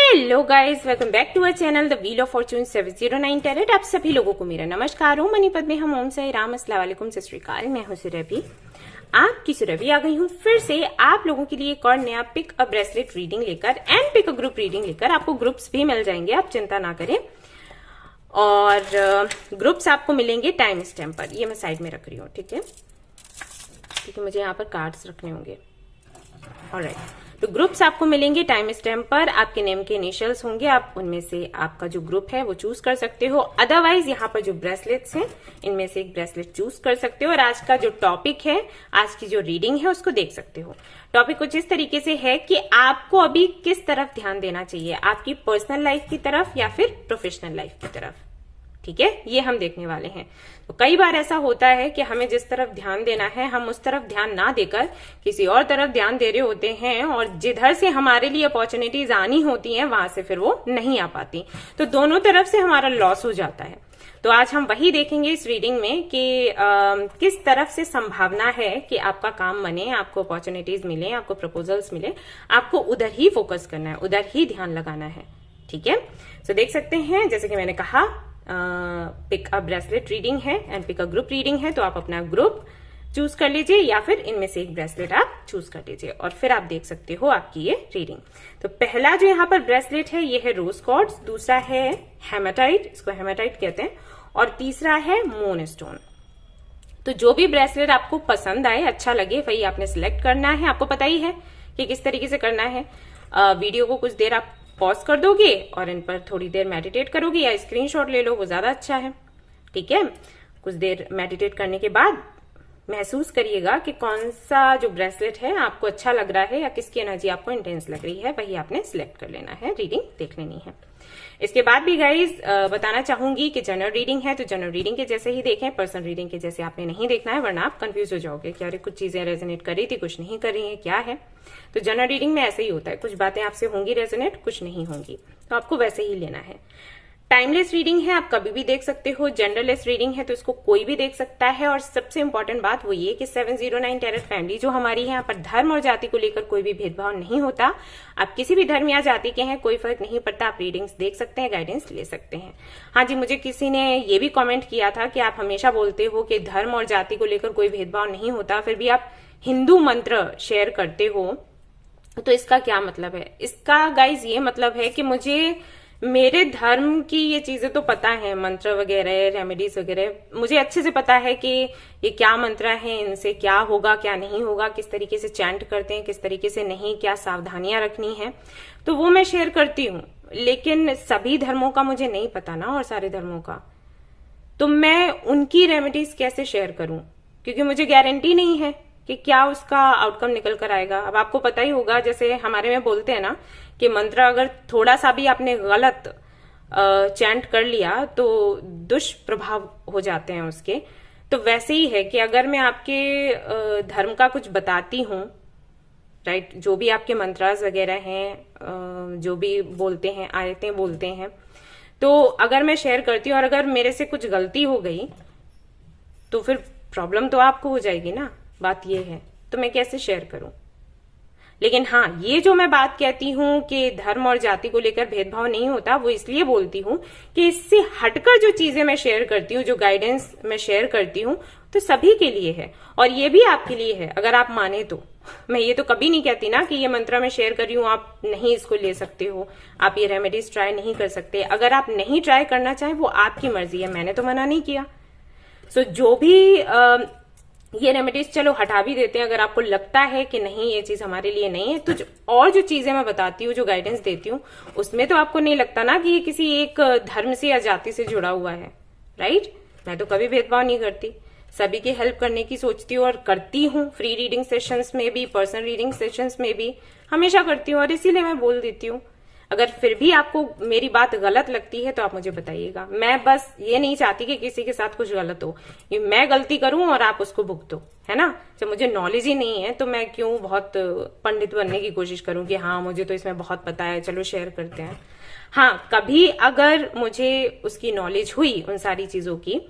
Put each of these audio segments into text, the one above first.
Hello guys, welcome back to our channel the wheel of fortune 709 tarot. आप सभी लोगों को मेरा नमस्कार। ओम मनी पद्मे हम ओम साई राम, अस्सलाम वालेकुम, सत श्री अकाल। मैं हूं सुरभि, आपकी सुरभि आ गई हूं फिर से आप लोगों के लिए एक और नया पिक अ ब्रेसलेट रीडिंग लेकर and pick a group reading लेकर। आपको ग्रुप्स भी मिल जाएंगे, आप चिंता ना करें। और ग्रुप्स आपको मिलेंगे टाइम स्टैम्प पर। ये मैं साइड में रख रही हूँ, ठीक है, क्योंकि मुझे यहाँ पर कार्ड्स रखने होंगे। ऑलराइट, तो ग्रुप्स आपको मिलेंगे टाइम स्टैम्प पर। आपके नेम के इनिशियल्स होंगे, आप उनमें से आपका जो ग्रुप है वो चूज कर सकते हो। अदरवाइज यहाँ पर जो ब्रेसलेट्स हैं इनमें से एक ब्रेसलेट चूज कर सकते हो। और आज का जो टॉपिक है, आज की जो रीडिंग है उसको देख सकते हो। टॉपिक कुछ इस तरीके से है कि आपको अभी किस तरफ ध्यान देना चाहिए, आपकी पर्सनल लाइफ की तरफ या फिर प्रोफेशनल लाइफ की तरफ। ठीक है, ये हम देखने वाले हैं। तो कई बार ऐसा होता है कि हमें जिस तरफ ध्यान देना है हम उस तरफ ध्यान ना देकर किसी और तरफ ध्यान दे रहे होते हैं, और जिधर से हमारे लिए अपॉर्चुनिटीज आनी होती हैं वहां से फिर वो नहीं आ पाती। तो दोनों तरफ से हमारा लॉस हो जाता है। तो आज हम वही देखेंगे इस रीडिंग में कि किस तरफ से संभावना है कि आपका काम बने, आपको अपॉर्चुनिटीज मिले, आपको प्रपोजल्स मिले। आपको उधर ही फोकस करना है, उधर ही ध्यान लगाना है। ठीक है, तो देख सकते हैं, जैसे कि मैंने कहा पिक अ ब्रेसलेट रीडिंग है and pick a group reading है। तो आप अपना ग्रुप चूज कर लीजिए या फिर इनमें से एक ब्रेसलेट आप चूज कर लीजिए और फिर आप देख सकते हो आपकी ये रीडिंग। तो पहला जो यहाँ पर ब्रेसलेट है ये है रोज क्वार्ट्ज, दूसरा है हेमाटाइट, इसको हेमाटाइट कहते हैं, और तीसरा है मून स्टोन। तो जो भी ब्रेसलेट आपको पसंद आए, अच्छा लगे, वही आपने सिलेक्ट करना है। आपको पता ही है कि किस तरीके से करना है। वीडियो को कुछ देर आप पॉज कर दोगे और इन पर थोड़ी देर मेडिटेट करोगे या स्क्रीनशॉट ले लो, वो ज्यादा अच्छा है। ठीक है, कुछ देर मेडिटेट करने के बाद महसूस करिएगा कि कौन सा जो ब्रेसलेट है आपको अच्छा लग रहा है या किसकी एनर्जी आपको इंटेंस लग रही है, वही आपने सिलेक्ट कर लेना है, रीडिंग देख लेनी है। इसके बाद भी गाइज बताना चाहूंगी कि जनरल रीडिंग है तो जनरल रीडिंग के जैसे ही देखें, पर्सनल रीडिंग के जैसे आपने नहीं देखना है, वरना आप कंफ्यूज हो जाओगे कि अरे कुछ चीजें रेजोनेट कर रही थी, कुछ नहीं कर रही है, क्या है। तो जनरल रीडिंग में ऐसे ही होता है, कुछ बातें आपसे होंगी रेजोनेट, कुछ नहीं होंगी, तो आपको वैसे ही लेना है। टाइमलेस रीडिंग है, आप कभी भी देख सकते हो। जेंडरलेस रीडिंग है तो इसको कोई भी देख सकता है। और सबसे इंपॉर्टेंट बात वो ये कि 709 टैरेट फैमिली जो हमारी है, यहाँ पर धर्म और जाति को लेकर कोई भी भेदभाव नहीं होता। आप किसी भी धर्म या जाति के हैं, कोई फर्क नहीं पड़ता, आप रीडिंग्स देख सकते हैं, गाइडेंस ले सकते हैं। हाँ जी, मुझे किसी ने ये भी कॉमेंट किया था कि आप हमेशा बोलते हो कि धर्म और जाति को लेकर कोई भेदभाव नहीं होता, फिर भी आप हिंदू मंत्र शेयर करते हो, तो इसका क्या मतलब है? इसका गाइज ये मतलब है कि मुझे मेरे धर्म की ये चीजें तो पता है, मंत्र वगैरह, रेमेडीज वगैरह मुझे अच्छे से पता है कि ये क्या मंत्र है, इनसे क्या होगा क्या नहीं होगा, किस तरीके से चैंट करते हैं, किस तरीके से नहीं, क्या सावधानियां रखनी है, तो वो मैं शेयर करती हूँ। लेकिन सभी धर्मों का मुझे नहीं पता ना, और सारे धर्मों का, तो मैं उनकी रेमेडीज कैसे शेयर करूं, क्योंकि मुझे गारंटी नहीं है कि क्या उसका आउटकम निकल कर आएगा। अब आपको पता ही होगा, जैसे हमारे में बोलते हैं ना कि मंत्र अगर थोड़ा सा भी आपने गलत चैंट कर लिया तो दुष्प्रभाव हो जाते हैं उसके। तो वैसे ही है कि अगर मैं आपके धर्म का कुछ बताती हूँ, राइट, जो भी आपके मंत्रास वगैरह हैं, जो भी बोलते हैं, आयतें बोलते हैं, तो अगर मैं शेयर करती हूँ और अगर मेरे से कुछ गलती हो गई तो फिर प्रॉब्लम तो आपको हो जाएगी ना। बात ये है, तो मैं कैसे शेयर करूं। लेकिन हाँ, ये जो मैं बात कहती हूँ कि धर्म और जाति को लेकर भेदभाव नहीं होता, वो इसलिए बोलती हूँ कि इससे हटकर जो चीजें मैं शेयर करती हूँ, जो गाइडेंस मैं शेयर करती हूँ, तो सभी के लिए है और ये भी आपके लिए है, अगर आप माने तो। मैं ये तो कभी नहीं कहती ना कि ये मंत्र मैं शेयर कर रही हूँ, आप नहीं इसको ले सकते हो, आप ये रेमेडीज ट्राई नहीं कर सकते। अगर आप नहीं ट्राई करना चाहें वो आपकी मर्जी है, मैंने तो मना नहीं किया। सो जो भी ये रेमेडीज चलो हटा भी देते हैं, अगर आपको लगता है कि नहीं ये चीज हमारे लिए नहीं है, तो और जो चीजें मैं बताती हूँ, जो गाइडेंस देती हूँ, उसमें तो आपको नहीं लगता ना कि ये किसी एक धर्म से या जाति से जुड़ा हुआ है, राइट। मैं तो कभी भेदभाव नहीं करती, सभी की हेल्प करने की सोचती हूँ और करती हूँ। फ्री रीडिंग सेशंस में भी, पर्सनल रीडिंग सेशंस में भी हमेशा करती हूँ, और इसीलिए मैं बोल देती हूँ। अगर फिर भी आपको मेरी बात गलत लगती है तो आप मुझे बताइएगा। मैं बस ये नहीं चाहती कि किसी के साथ कुछ गलत हो, ये मैं गलती करूं और आप उसको भुगतो, है ना। जब मुझे नॉलेज ही नहीं है तो मैं क्यों बहुत पंडित बनने की कोशिश करूं कि हाँ मुझे तो इसमें बहुत पता है, चलो शेयर करते हैं। हाँ, कभी अगर मुझे उसकी नॉलेज हुई उन सारी चीजों की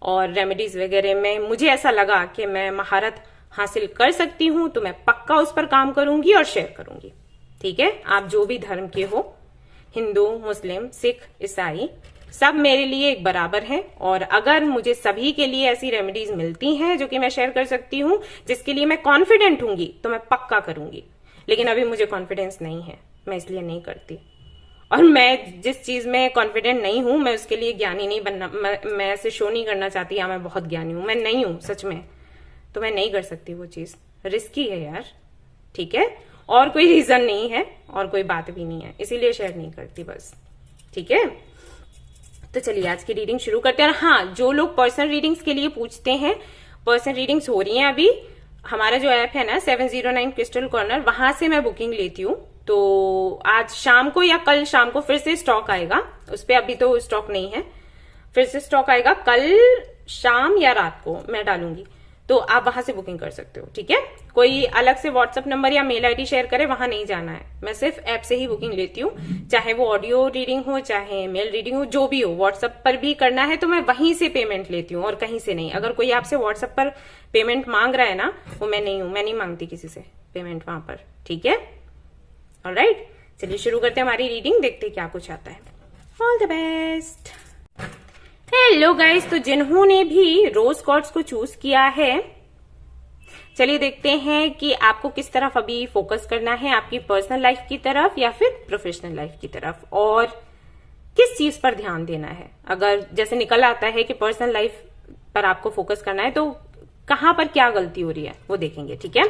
और रेमेडीज वगैरह में मुझे ऐसा लगा कि मैं महारत हासिल कर सकती हूँ, तो मैं पक्का उस पर काम करूंगी और शेयर करूंगी। ठीक है, आप जो भी धर्म के हो, हिंदू, मुस्लिम, सिख, ईसाई सब मेरे लिए एक बराबर हैं। और अगर मुझे सभी के लिए ऐसी रेमेडीज मिलती हैं जो कि मैं शेयर कर सकती हूँ, जिसके लिए मैं कॉन्फिडेंट हूंगी, तो मैं पक्का करूंगी। लेकिन अभी मुझे कॉन्फिडेंस नहीं है, मैं इसलिए नहीं करती। और मैं जिस चीज में कॉन्फिडेंट नहीं हूं, मैं उसके लिए ज्ञानी नहीं बनना, मैं ऐसे शो नहीं करना चाहती हाँ मैं बहुत ज्ञानी हूं, मैं नहीं हूं सच में। तो मैं नहीं कर सकती वो चीज, रिस्की है यार, ठीक है। और कोई रीजन नहीं है और कोई बात भी नहीं है, इसीलिए शेयर नहीं करती बस, ठीक है। तो चलिए आज की रीडिंग शुरू करते हैं। हाँ, जो लोग पर्सनल रीडिंग्स के लिए पूछते हैं, पर्सनल रीडिंग्स हो रही हैं अभी। हमारा जो ऐप है ना 709 क्रिस्टल कॉर्नर, वहां से मैं बुकिंग लेती हूँ। तो आज शाम को या कल शाम को फिर से स्टॉक आएगा, उस पर अभी तो स्टॉक नहीं है, फिर से स्टॉक आएगा कल शाम या रात को मैं डालूंगी। तो आप वहां से बुकिंग कर सकते हो, ठीक है। कोई अलग से व्हाट्सएप नंबर या मेल आईडी शेयर करे, वहां नहीं जाना है। मैं सिर्फ ऐप से ही बुकिंग लेती हूँ, चाहे वो ऑडियो रीडिंग हो चाहे मेल रीडिंग हो, जो भी हो। व्हाट्सएप पर भी करना है तो मैं वहीं से पेमेंट लेती हूँ और कहीं से नहीं। अगर कोई आपसे व्हाट्सएप पर पेमेंट मांग रहा है ना, वो मैं नहीं हूं, मैं नहीं मांगती किसी से पेमेंट वहां पर, ठीक है। ऑलराइट, चलिए शुरू करते हैं हमारी रीडिंग, देखते हैं क्या कुछ आता है। All the best. Hello guys, तो जिन्होंने भी रोज क्वार्ट्ज को चूज किया है, चलिए देखते हैं कि आपको किस तरफ अभी फोकस करना है, आपकी पर्सनल लाइफ की तरफ या फिर प्रोफेशनल लाइफ की तरफ, और किस चीज पर ध्यान देना है। अगर जैसे निकल आता है कि पर्सनल लाइफ पर आपको फोकस करना है, तो कहां पर क्या गलती हो रही है वो देखेंगे, ठीक है।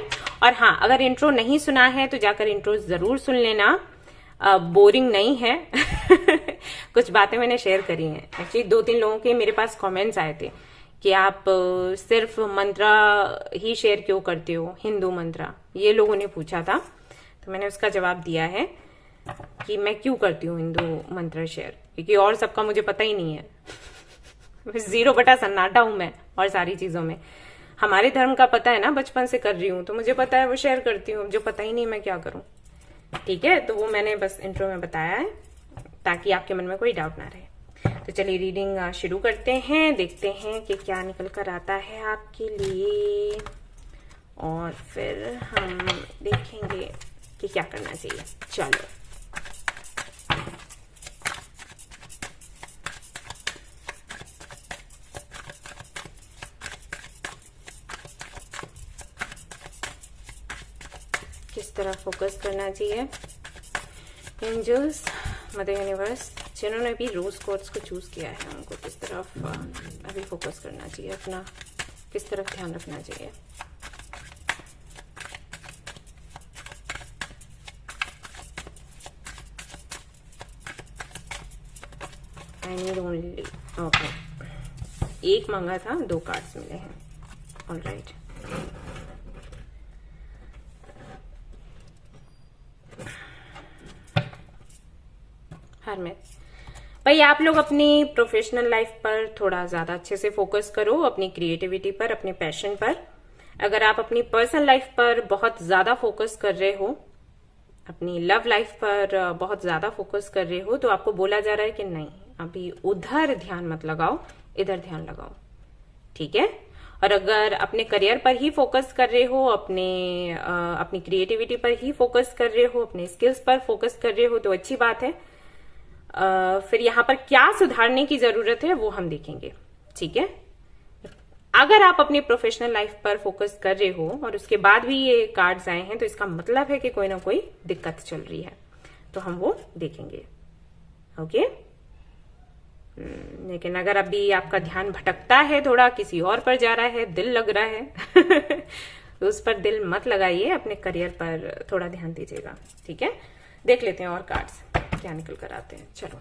और हाँ, अगर इंट्रो नहीं सुना है तो जाकर इंट्रो जरूर सुन लेना, बोरिंग नहीं है। कुछ बातें मैंने शेयर करी हैं। एक्चुअली 2-3 लोगों के मेरे पास कमेंट्स आए थे कि आप सिर्फ मंत्रा ही शेयर क्यों करते हो, हिंदू मंत्रा, ये लोगों ने पूछा था। तो मैंने उसका जवाब दिया है कि मैं क्यों करती हूँ हिंदू मंत्र शेयर, क्योंकि और सबका मुझे पता ही नहीं है। 0 बटा सन्नाटा हूं मैं और सारी चीजों में। हमारे धर्म का पता है ना, बचपन से कर रही हूँ तो मुझे पता है, वो शेयर करती हूँ। जो पता ही नहीं मैं क्या करूं, ठीक है। तो वो मैंने बस इंट्रो में बताया है ताकि आपके मन में कोई डाउट ना रहे। तो चलिए रीडिंग शुरू करते हैं, देखते हैं कि क्या निकल कर आता है आपके लिए, और फिर हम देखेंगे कि क्या करना चाहिए। चलो किस तरह फोकस करना चाहिए। एंजल्स, मदर यूनिवर्स, जिन्होंने भी रोज क्वार्ट्ज को चूज किया है, उनको किस तरफ अभी फोकस करना चाहिए, अपना किस तरफ ध्यान रखना चाहिए। आई नीड ओनली, ओके, एक मांगा था, 2 कार्ड्स मिले हैं। ऑलराइट, हरमित, भाई आप लोग अपनी प्रोफेशनल लाइफ पर थोड़ा ज्यादा अच्छे से फोकस करो, अपनी क्रिएटिविटी पर, अपने पैशन पर। अगर आप अपनी पर्सनल लाइफ पर बहुत ज्यादा फोकस कर रहे हो, अपनी लव लाइफ पर बहुत ज्यादा फोकस कर रहे हो, तो आपको बोला जा रहा है कि नहीं, अभी उधर ध्यान मत लगाओ, इधर ध्यान लगाओ, ठीक है। और अगर अपने करियर पर ही फोकस कर रहे हो, अपनी क्रिएटिविटी पर ही फोकस कर रहे हो, अपने स्किल्स पर फोकस कर रहे हो, तो अच्छी बात है। फिर यहाँ पर क्या सुधारने की जरूरत है वो हम देखेंगे, ठीक है। अगर आप अपनी प्रोफेशनल लाइफ पर फोकस कर रहे हो और उसके बाद भी ये कार्ड्स आए हैं, तो इसका मतलब है कि कोई ना कोई दिक्कत चल रही है, तो हम वो देखेंगे, ओके। लेकिन अगर अभी आपका ध्यान भटकता है, थोड़ा किसी और पर जा रहा है, दिल लग रहा है तो उस पर दिल मत लगाइए, अपने करियर पर थोड़ा ध्यान दीजिएगा, ठीक है। देख लेते हैं और कार्ड्स क्या निकल कर आते हैं। चलो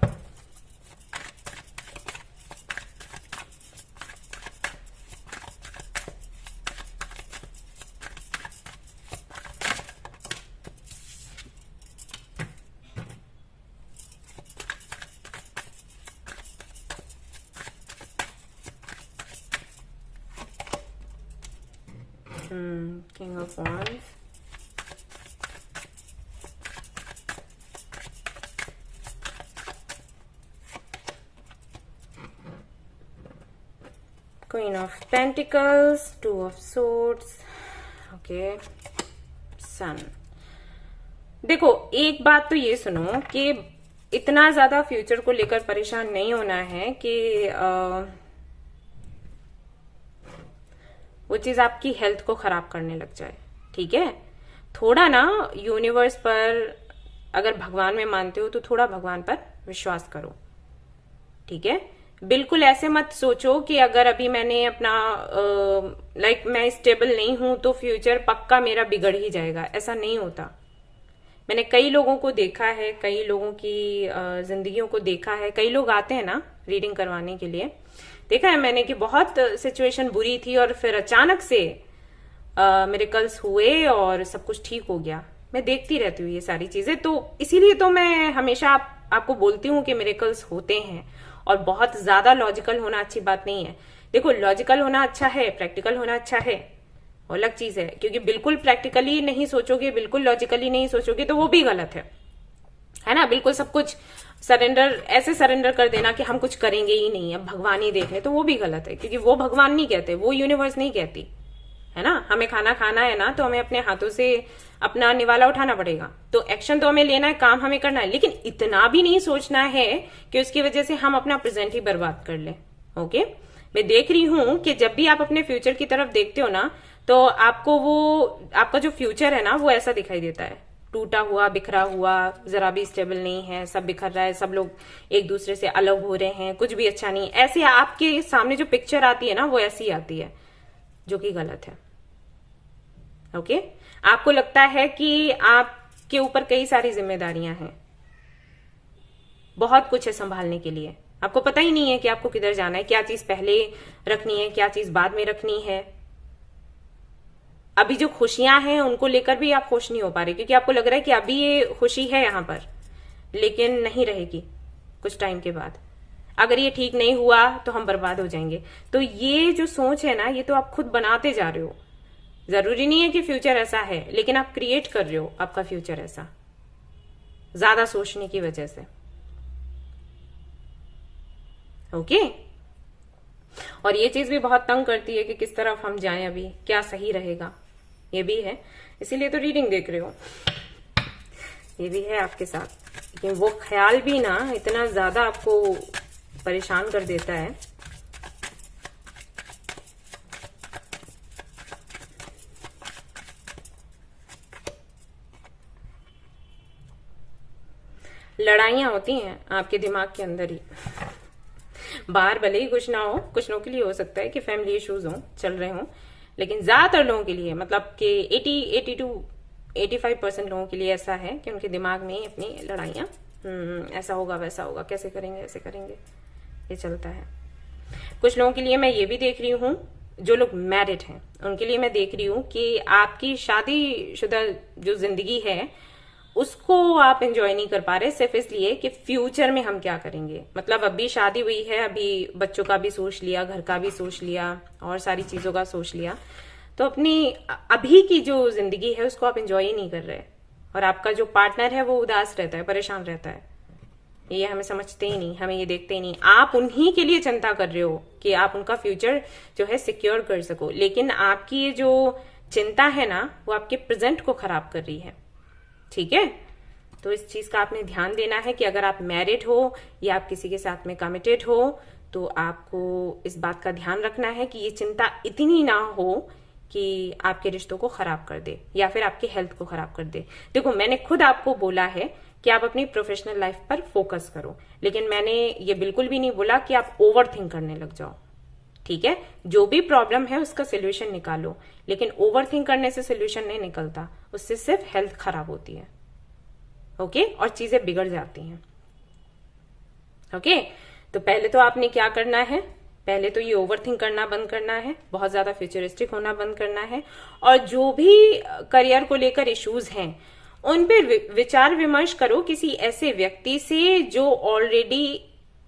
King of Wands, Queen of Pentacles, 2 of Swords, okay, Sun। देखो एक बात तो ये सुनो कि इतना ज्यादा फ्यूचर को लेकर परेशान नहीं होना है कि वो चीज आपकी हेल्थ को खराब करने लग जाए। ठीक है, थोड़ा ना यूनिवर्स पर, अगर भगवान में मानते हो तो थोड़ा भगवान पर विश्वास करो। ठीक है, बिल्कुल ऐसे मत सोचो कि अगर अभी मैंने अपना मैं स्टेबल नहीं हूं तो फ्यूचर पक्का मेरा बिगड़ ही जाएगा। ऐसा नहीं होता। मैंने कई लोगों को देखा है, कई लोगों की जिंदगियों को देखा है। कई लोग आते हैं ना रीडिंग करवाने के लिए, देखा है मैंने कि बहुत सिचुएशन बुरी थी और फिर अचानक से मिरेकल्स हुए और सब कुछ ठीक हो गया। मैं देखती रहती हूँ ये सारी चीजें, तो इसीलिए तो मैं हमेशा आपको बोलती हूँ कि मिरेकल्स होते हैं। और बहुत ज्यादा लॉजिकल होना अच्छी बात नहीं है। देखो, लॉजिकल होना अच्छा है, प्रैक्टिकल होना अच्छा है, वो अलग चीज है। क्योंकि बिल्कुल प्रैक्टिकली नहीं सोचोगे, बिल्कुल लॉजिकली नहीं सोचोगे तो वो भी गलत है ना। बिल्कुल सब कुछ ऐसे सरेंडर कर देना कि हम कुछ करेंगे ही नहीं, अब भगवान ही देख ले, तो वो भी गलत है। क्योंकि वो भगवान नहीं कहते, वो यूनिवर्स नहीं कहती है ना। हमें खाना खाना है ना, तो हमें अपने हाथों से अपना निवाला उठाना पड़ेगा। तो एक्शन तो हमें लेना है, काम हमें करना है, लेकिन इतना भी नहीं सोचना है कि उसकी वजह से हम अपना प्रेजेंट ही बर्बाद कर लें। ओके, मैं देख रही हूं कि जब भी आप अपने फ्यूचर की तरफ देखते हो ना, तो आपका जो फ्यूचर है ना वो ऐसा दिखाई देता है, टूटा हुआ, बिखरा हुआ, जरा भी स्टेबल नहीं है, सब बिखर रहा है, सब लोग एक दूसरे से अलग हो रहे हैं, कुछ भी अच्छा नहीं। ऐसे आपके सामने जो पिक्चर आती है ना वो ऐसी आती है, जो कि गलत है। ओके, आपको लगता है कि आपके ऊपर कई सारी जिम्मेदारियां हैं, बहुत कुछ है संभालने के लिए। आपको पता ही नहीं है कि आपको किधर जाना है, क्या चीज पहले रखनी है, क्या चीज बाद में रखनी है। अभी जो खुशियां हैं उनको लेकर भी आप खुश नहीं हो पा रहे, क्योंकि आपको लग रहा है कि अभी ये खुशी है यहां पर, लेकिन नहीं रहेगी कुछ टाइम के बाद। अगर ये ठीक नहीं हुआ तो हम बर्बाद हो जाएंगे। तो ये जो सोच है ना, ये तो आप खुद बनाते जा रहे हो। जरूरी नहीं है कि फ्यूचर ऐसा है, लेकिन आप क्रिएट कर रहे हो आपका फ्यूचर ऐसा, ज्यादा सोचने की वजह से। ओके, और ये चीज भी बहुत तंग करती है कि किस तरफ हम जाएं, अभी क्या सही रहेगा, ये भी है। इसीलिए तो रीडिंग देख रहे हो, ये भी है आपके साथ। लेकिन वो ख्याल भी ना इतना ज्यादा आपको परेशान कर देता है। लड़ाइयां होती हैं आपके दिमाग के अंदर ही, बाहर भले ही कुछ ना हो, कुछ लोगों के लिए हो सकता है कि फैमिली इश्यूज हो, चल रहे हो, लेकिन ज्यादातर लोगों के लिए, मतलब कि 85% लोगों के लिए ऐसा है कि उनके दिमाग में ही अपनी लड़ाइयां, ऐसा होगा, वैसा होगा, कैसे करेंगे, ऐसे करेंगे, ये चलता है। कुछ लोगों के लिए मैं ये भी देख रही हूँ, जो लोग मैरिड हैं उनके लिए मैं देख रही हूँ कि आपकी शादीशुदा जो जिंदगी है उसको आप एंजॉय नहीं कर पा रहे, सिर्फ इसलिए कि फ्यूचर में हम क्या करेंगे। मतलब अभी शादी हुई है, अभी बच्चों का भी सोच लिया, घर का भी सोच लिया, और सारी चीजों का सोच लिया, तो अपनी अभी की जो जिंदगी है उसको आप एंजॉय ही नहीं कर रहे। और आपका जो पार्टनर है वो उदास रहता है, परेशान रहता है। ये हमें समझते ही नहीं, हमें ये देखते ही नहीं। आप उन्हीं के लिए चिंता कर रहे हो कि आप उनका फ्यूचर जो है सिक्योर कर सको, लेकिन आपकी ये जो चिंता है ना वो आपके प्रेजेंट को खराब कर रही है। ठीक है, तो इस चीज का आपने ध्यान देना है कि अगर आप मैरिड हो या आप किसी के साथ में कमिटेड हो, तो आपको इस बात का ध्यान रखना है कि ये चिंता इतनी ना हो कि आपके रिश्तों को खराब कर दे या फिर आपकी हेल्थ को खराब कर दे। देखो, मैंने खुद आपको बोला है कि आप अपनी प्रोफेशनल लाइफ पर फोकस करो, लेकिन मैंने ये बिल्कुल भी नहीं बोला कि आप ओवर थिंक करने लग जाओ। ठीक है, जो भी प्रॉब्लम है उसका सोल्यूशन निकालो, लेकिन ओवर थिंक करने से सोल्यूशन नहीं निकलता, उससे सिर्फ हेल्थ खराब होती है। ओके, और चीजें बिगड़ जाती हैं। ओके, तो पहले तो आपने क्या करना है, पहले तो ये ओवर थिंक करना बंद करना है, बहुत ज्यादा फ्यूचरिस्टिक होना बंद करना है, और जो भी करियर को लेकर इश्यूज हैं उन पर विचार विमर्श करो किसी ऐसे व्यक्ति से जो ऑलरेडी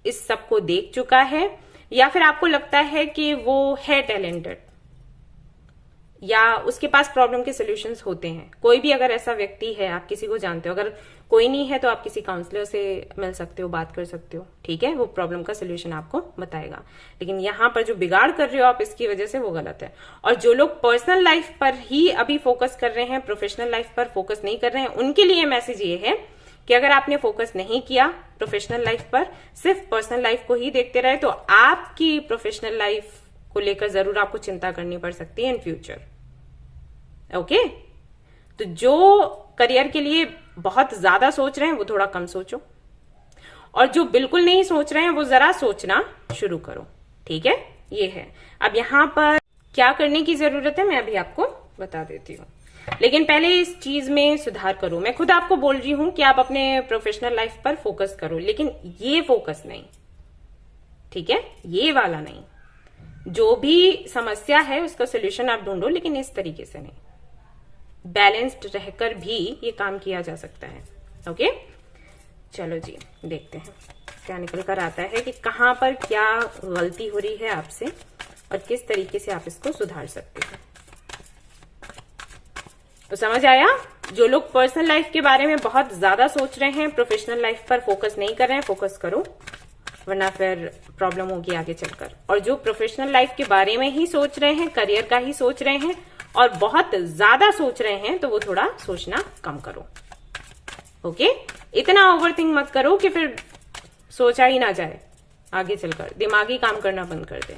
इस सब को देख चुका है, या फिर आपको लगता है कि वो है टैलेंटेड या उसके पास प्रॉब्लम के सॉल्यूशंस होते हैं। कोई भी अगर ऐसा व्यक्ति है, आप किसी को जानते हो, अगर कोई नहीं है तो आप किसी काउंसलर से मिल सकते हो, बात कर सकते हो। ठीक है, वो प्रॉब्लम का सॉल्यूशन आपको बताएगा। लेकिन यहाँ पर जो बिगाड़ कर रहे हो आप इसकी वजह से, वो गलत है। और जो लोग पर्सनल लाइफ पर ही अभी फोकस कर रहे हैं, प्रोफेशनल लाइफ पर फोकस नहीं कर रहे हैं, उनके लिए मैसेज ये है कि अगर आपने फोकस नहीं किया प्रोफेशनल लाइफ पर, सिर्फ पर्सनल लाइफ को ही देखते रहे, तो आपकी प्रोफेशनल लाइफ को लेकर जरूर आपको चिंता करनी पड़ सकती है इन फ्यूचर। ओके, तो जो करियर के लिए बहुत ज्यादा सोच रहे हैं वो थोड़ा कम सोचो, और जो बिल्कुल नहीं सोच रहे हैं वो जरा सोचना शुरू करो। ठीक है, ये है। अब यहां पर क्या करने की जरूरत है मैं अभी आपको बता देती हूँ, लेकिन पहले इस चीज में सुधार करो। मैं खुद आपको बोल रही हूं कि आप अपने प्रोफेशनल लाइफ पर फोकस करो, लेकिन ये फोकस नहीं, ठीक है, ये वाला नहीं। जो भी समस्या है उसका सोल्यूशन आप ढूंढो, लेकिन इस तरीके से नहीं। बैलेंस्ड रहकर भी ये काम किया जा सकता है। ओके, चलो जी, देखते हैं क्या निकल कर आता है कि कहां पर क्या गलती हो रही है आपसे और किस तरीके से आप इसको सुधार सकते हैं। तो समझ आया? जो लोग पर्सनल लाइफ के बारे में बहुत ज्यादा सोच रहे हैं, प्रोफेशनल लाइफ पर फोकस नहीं कर रहे हैं, फोकस करो, वरना फिर प्रॉब्लम होगी आगे चलकर। और जो प्रोफेशनल लाइफ के बारे में ही सोच रहे हैं, करियर का ही सोच रहे हैं और बहुत ज्यादा सोच रहे हैं, तो वो थोड़ा सोचना कम करो। ओके, इतना ओवरथिंक मत करो कि फिर सोचा ही ना जाए, आगे चलकर दिमागी काम करना बंद कर दे।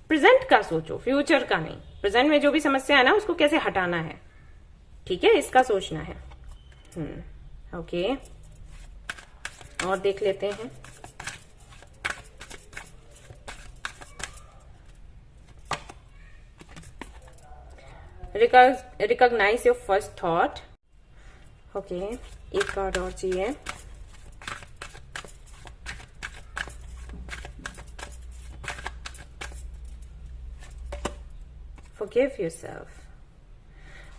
प्रेजेंट का सोचो, फ्यूचर का नहीं। प्रेजेंट में जो भी समस्या है ना, उसको कैसे हटाना है, ठीक है, इसका सोचना है। ओके, और देख लेते हैं। Recognise your first thought. Okay, एक कार्ड और चाहिए। Forgive yourself.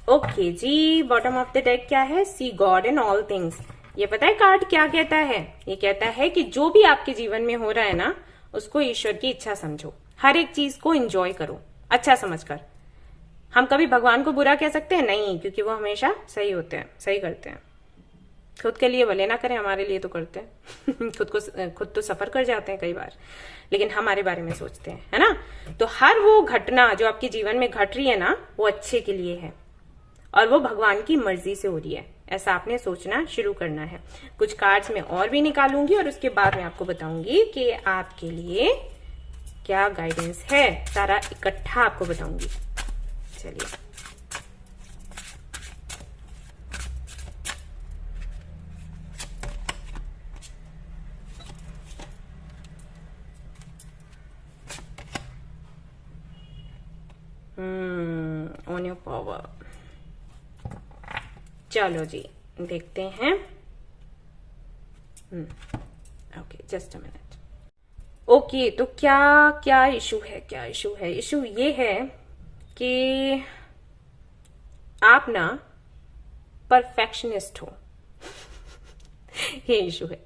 ओके जी, बॉटम ऑफ द डेक क्या है? See God in all things. ये पता है कार्ड क्या कहता है? ये कहता है कि जो भी आपके जीवन में हो रहा है ना, उसको ईश्वर की इच्छा समझो। हर एक चीज को एंजॉय करो अच्छा समझकर। हम कभी भगवान को बुरा कह सकते हैं? नहीं, क्योंकि वो हमेशा सही होते हैं, सही करते हैं। खुद के लिए भले ना करें, हमारे लिए तो करते हैं। खुद तो सफर कर जाते हैं कई बार, लेकिन हमारे बारे में सोचते हैं, है ना? तो हर वो घटना जो आपके जीवन में घट रही है ना, वो अच्छे के लिए है और वो भगवान की मर्जी से हो रही है, ऐसा आपने सोचना शुरू करना है। कुछ कार्ड्स मैं और भी निकालूंगी और उसके बाद मैं आपको बताऊंगी कि आपके लिए क्या गाइडेंस है, सारा इकट्ठा आपको बताऊंगी। चलिए, ऑन योर पावर। चलो जी, देखते हैं। Okay, just a minute. Okay, तो क्या क्या इशू है? क्या इशू है? इशू ये है कि आप ना परफेक्शनिस्ट हो। ये इशू है।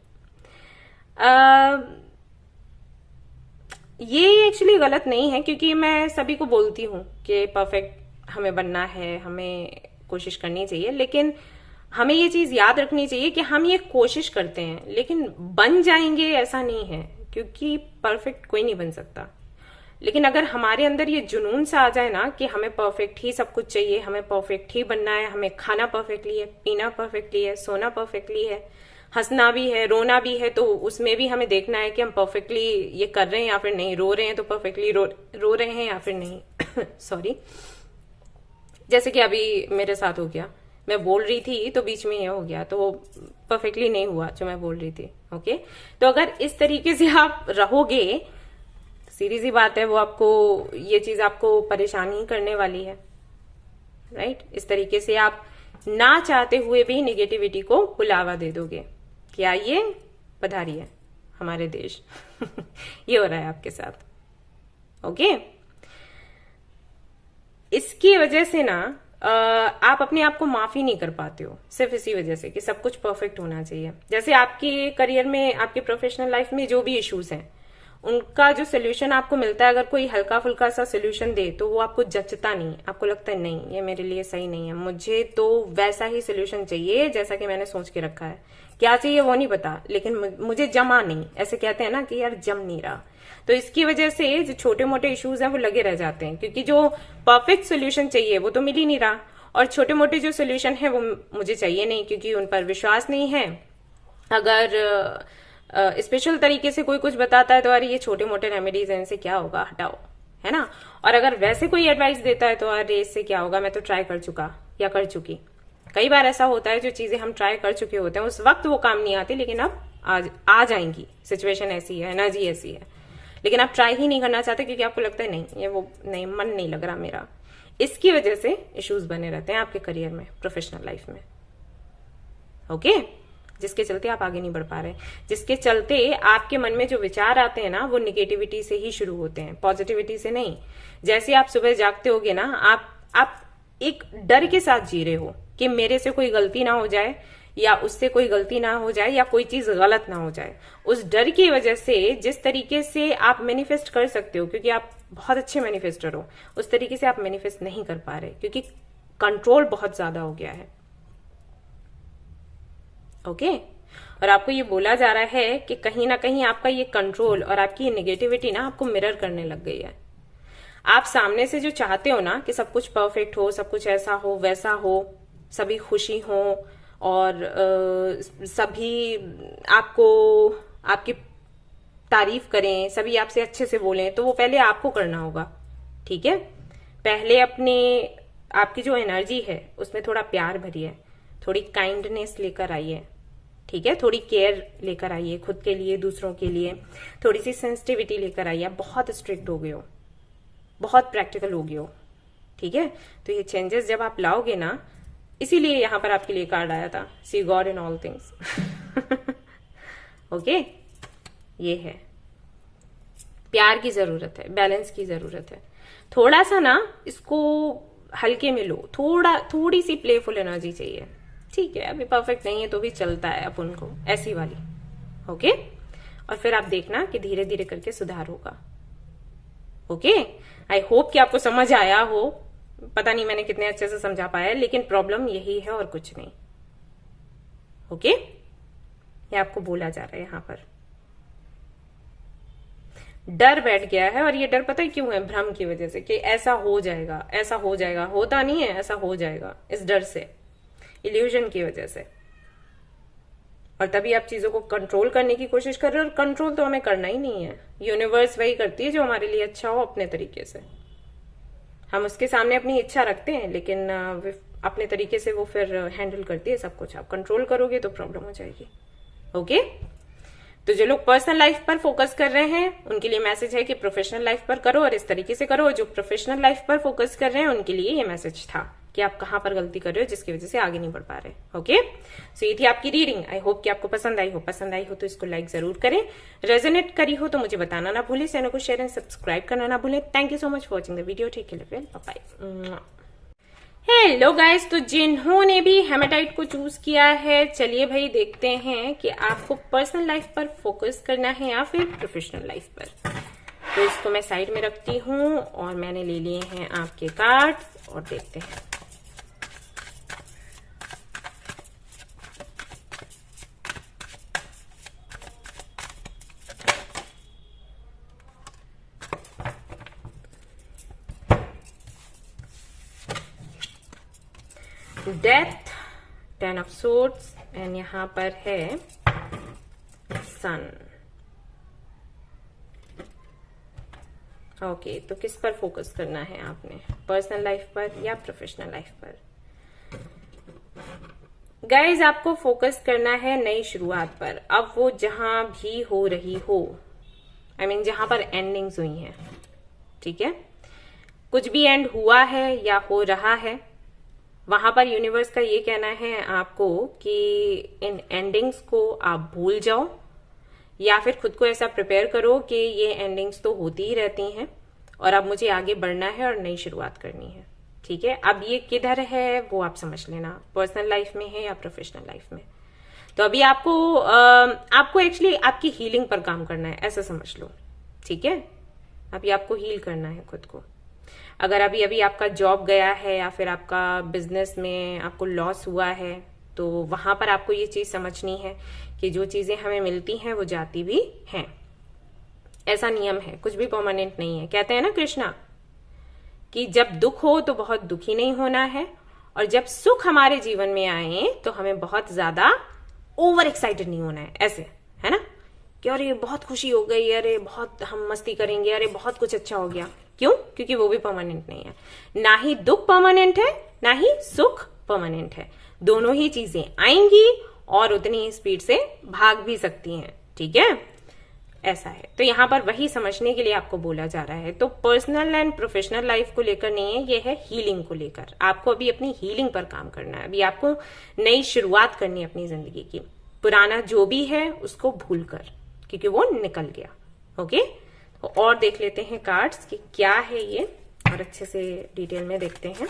ये एक्चुअली गलत नहीं है, क्योंकि मैं सभी को बोलती हूँ कि परफेक्ट हमें बनना है, हमें कोशिश करनी चाहिए, लेकिन हमें ये चीज याद रखनी चाहिए कि हम ये कोशिश करते हैं, लेकिन बन जाएंगे ऐसा नहीं है, क्योंकि परफेक्ट कोई नहीं बन सकता। लेकिन अगर हमारे अंदर ये जुनून सा आ जाए ना कि हमें परफेक्ट ही सब कुछ चाहिए, हमें परफेक्ट ही बनना है, हमें खाना परफेक्टली है, पीना परफेक्टली है, सोना परफेक्टली है, हंसना भी है, रोना भी है, तो उसमें भी हमें देखना है कि हम परफेक्टली ये कर रहे हैं या फिर नहीं। रो रहे हैं तो परफेक्टली रो रहे हैं या फिर नहीं। सॉरी, जैसे कि अभी मेरे साथ हो गया, मैं बोल रही थी तो बीच में ये हो गया, तो वो परफेक्टली नहीं हुआ जो मैं बोल रही थी। ओके, तो अगर इस तरीके से आप रहोगे, सीधी सी बात है, वो आपको ये चीज आपको परेशान ही करने वाली है, राइट? इस तरीके से आप ना चाहते हुए भी नेगेटिविटी को बुलावा दे दोगे कि आइए पधारिए हमारे देश। ये हो रहा है आपके साथ। ओके, इसकी वजह से ना आप अपने आप को माफी नहीं कर पाते हो, सिर्फ इसी वजह से कि सब कुछ परफेक्ट होना चाहिए। जैसे आपके करियर में, आपके प्रोफेशनल लाइफ में जो भी इश्यूज हैं, उनका जो सोल्यूशन आपको मिलता है, अगर कोई हल्का फुल्का सा सोल्यूशन दे तो वो आपको जचता नहीं, आपको लगता है नहीं ये मेरे लिए सही नहीं है, मुझे तो वैसा ही सोल्यूशन चाहिए जैसा कि मैंने सोच के रखा है। क्या चाहिए वो नहीं पता, लेकिन मुझे जमा नहीं, ऐसे कहते हैं ना कि यार जम नहीं रहा। तो इसकी वजह से जो छोटे मोटे इश्यूज हैं वो लगे रह जाते हैं, क्योंकि जो परफेक्ट सोल्यूशन चाहिए वो तो मिल ही नहीं रहा, और छोटे मोटे जो सोल्यूशन है वो मुझे चाहिए नहीं, क्योंकि उन पर विश्वास नहीं है। अगर स्पेशल तरीके से कोई कुछ बताता है तो अरे ये छोटे मोटे रेमेडीज हैं, इनसे क्या होगा, हटाओ, है ना। और अगर वैसे कोई एडवाइस देता है तो अरे इससे क्या होगा, मैं तो ट्राई कर चुका या कर चुकी। कई बार ऐसा होता है जो चीजें हम ट्राई कर चुके होते हैं उस वक्त वो काम नहीं आती, लेकिन अब आ जाएंगी, सिचुएशन ऐसी है, एनर्जी ऐसी है, लेकिन आप ट्राई ही नहीं करना चाहते क्योंकि आपको लगता है नहीं ये वो नहीं, मन नहीं लग रहा मेरा। इसकी वजह से इश्यूज बने रहते हैं आपके करियर में, प्रोफेशनल लाइफ में। ओके, जिसके चलते आप आगे नहीं बढ़ पा रहे, जिसके चलते आपके मन में जो विचार आते हैं ना वो निगेटिविटी से ही शुरू होते हैं, पॉजिटिविटी से नहीं। जैसे आप सुबह जागते होगे ना, आप एक डर के साथ जी रहे हो कि मेरे से कोई गलती ना हो जाए या उससे कोई गलती ना हो जाए या कोई चीज गलत ना हो जाए। उस डर की वजह से जिस तरीके से आप मैनिफेस्ट कर सकते हो, क्योंकि आप बहुत अच्छे मैनिफेस्टर हो, उस तरीके से आप मैनिफेस्ट नहीं कर पा रहे क्योंकि कंट्रोल बहुत ज्यादा हो गया है। ओके, और आपको ये बोला जा रहा है कि कहीं ना कहीं आपका ये कंट्रोल और आपकी ये नेगेटिविटी ना आपको मिरर करने लग गई है। आप सामने से जो चाहते हो ना कि सब कुछ परफेक्ट हो, सब कुछ ऐसा हो वैसा हो, सभी खुशी हो और सभी आपको आपकी तारीफ करें, सभी आपसे अच्छे से बोलें, तो वो पहले आपको करना होगा। ठीक है, पहले आपकी जो एनर्जी है उसमें थोड़ा प्यार भरिए, थोड़ी काइंडनेस लेकर आइए। ठीक है, थोड़ी केयर लेकर आइए खुद के लिए, दूसरों के लिए, थोड़ी सी सेंसिटिविटी लेकर आइए। बहुत स्ट्रिक्ट हो गए हो, बहुत प्रैक्टिकल हो गए हो। ठीक है, तो ये चेंजेस जब आप लाओगे ना, इसीलिए यहां पर आपके लिए कार्ड आया था, see God in all things. Okay, ये है, प्यार की जरूरत है, बैलेंस की जरूरत है। थोड़ा सा ना इसको हल्के में लो, थोड़ी सी प्लेफुल एनर्जी चाहिए। ठीक है, अभी परफेक्ट नहीं है तो भी चलता है अपन को, ऐसी वाली। ओके, और फिर आप देखना कि धीरे धीरे करके सुधार होगा। ओके, आई होप कि आपको समझ आया हो। पता नहीं मैंने कितने अच्छे से समझा पाया, लेकिन प्रॉब्लम यही है और कुछ नहीं। ओके, ये आपको बोला जा रहा है यहां पर। डर बैठ गया है, और ये डर पता है क्यों है? भ्रम की वजह से कि ऐसा हो जाएगा, ऐसा हो जाएगा। होता नहीं है, ऐसा हो जाएगा, इस डर से, इल्यूजन की वजह से। और तभी आप चीजों को कंट्रोल करने की कोशिश कर रहे हो, और कंट्रोल तो हमें करना ही नहीं है। यूनिवर्स वही करती है जो हमारे लिए अच्छा हो अपने तरीके से। हम उसके सामने अपनी इच्छा रखते हैं, लेकिन अपने तरीके से वो फिर हैंडल करती है सब कुछ। आप कंट्रोल करोगे तो प्रॉब्लम हो जाएगी। ओके, तो जो लोग पर्सनल लाइफ पर फोकस कर रहे हैं उनके लिए मैसेज है कि प्रोफेशनल लाइफ पर करो और इस तरीके से करो। जो प्रोफेशनल लाइफ पर फोकस कर रहे हैं उनके लिए ये मैसेज था कि आप कहां पर गलती कर रहे हो जिसकी वजह से आगे नहीं बढ़ पा रहे। ओके, सो ये थी आपकी रीडिंग। आई होप कि आपको पसंद आई हो। पसंद आई हो तो इसको लाइक जरूर करें। रेजोनेट करी हो तो मुझे बताना ना भूलें। चैनल को शेयर एंड सब्सक्राइब करना ना भूलें। Thank you so much for watching the video. Take care, bye bye. Hello guys, तो जिन्होंने भी हेमाटाइट को चूज किया है, चलिए भाई देखते हैं कि आपको पर्सनल लाइफ पर फोकस करना है या फिर प्रोफेशनल लाइफ पर। तो इसको मैं साइड में रखती हूँ और मैंने ले लिए हैं आपके कार्ड्स और देखते हैं। डेथ, 10 ऑफ सोर्ड्स, एंड यहां पर है सन। ओके, तो किस पर फोकस करना है आपने, पर्सनल लाइफ पर या प्रोफेशनल लाइफ पर? गाइज, आपको फोकस करना है नई शुरुआत पर। अब वो जहां भी हो रही हो, आई मीन जहां पर एंडिंग्स हुई हैं, ठीक है, कुछ भी एंड हुआ है या हो रहा है, वहां पर यूनिवर्स का ये कहना है आपको कि इन एंडिंग्स को आप भूल जाओ, या फिर खुद को ऐसा प्रिपेयर करो कि ये एंडिंग्स तो होती ही रहती हैं और अब मुझे आगे बढ़ना है और नई शुरुआत करनी है। ठीक है, अब ये किधर है वो आप समझ लेना, पर्सनल लाइफ में है या प्रोफेशनल लाइफ में। तो अभी आपको एक्चुअली आपकी हीलिंग पर काम करना है, ऐसा समझ लो। ठीक है, अभी आपको हील करना है खुद को। अगर अभी आपका जॉब गया है या फिर आपका बिजनेस में आपको लॉस हुआ है, तो वहां पर आपको ये चीज समझनी है कि जो चीजें हमें मिलती हैं वो जाती भी हैं। ऐसा नियम है, कुछ भी परमानेंट नहीं है। कहते हैं ना कृष्णा कि जब दुख हो तो बहुत दुखी नहीं होना है, और जब सुख हमारे जीवन में आए तो हमें बहुत ज्यादा ओवर एक्साइटेड नहीं होना है, ऐसे, है ना, कि अरे बहुत खुशी हो गई, अरे बहुत हम मस्ती करेंगे, अरे बहुत कुछ अच्छा हो गया। क्यों? क्योंकि वो भी परमानेंट नहीं है। ना ही दुख परमानेंट है, ना ही सुख परमानेंट है। दोनों ही चीजें आएंगी और उतनी ही स्पीड से भाग भी सकती हैं। ठीक है, ऐसा है। तो यहां पर वही समझने के लिए आपको बोला जा रहा है। तो पर्सनल एंड प्रोफेशनल लाइफ को लेकर नहीं है, ये है हीलिंग को लेकर। आपको अभी अपनी हीलिंग पर काम करना है। अभी आपको नई शुरुआत करनी है अपनी जिंदगी की। पुराना जो भी है उसको भूल कर, क्योंकि वो निकल गया। ओके, तो और देख लेते हैं कार्ड्स कि क्या है ये, और अच्छे से डिटेल में देखते हैं।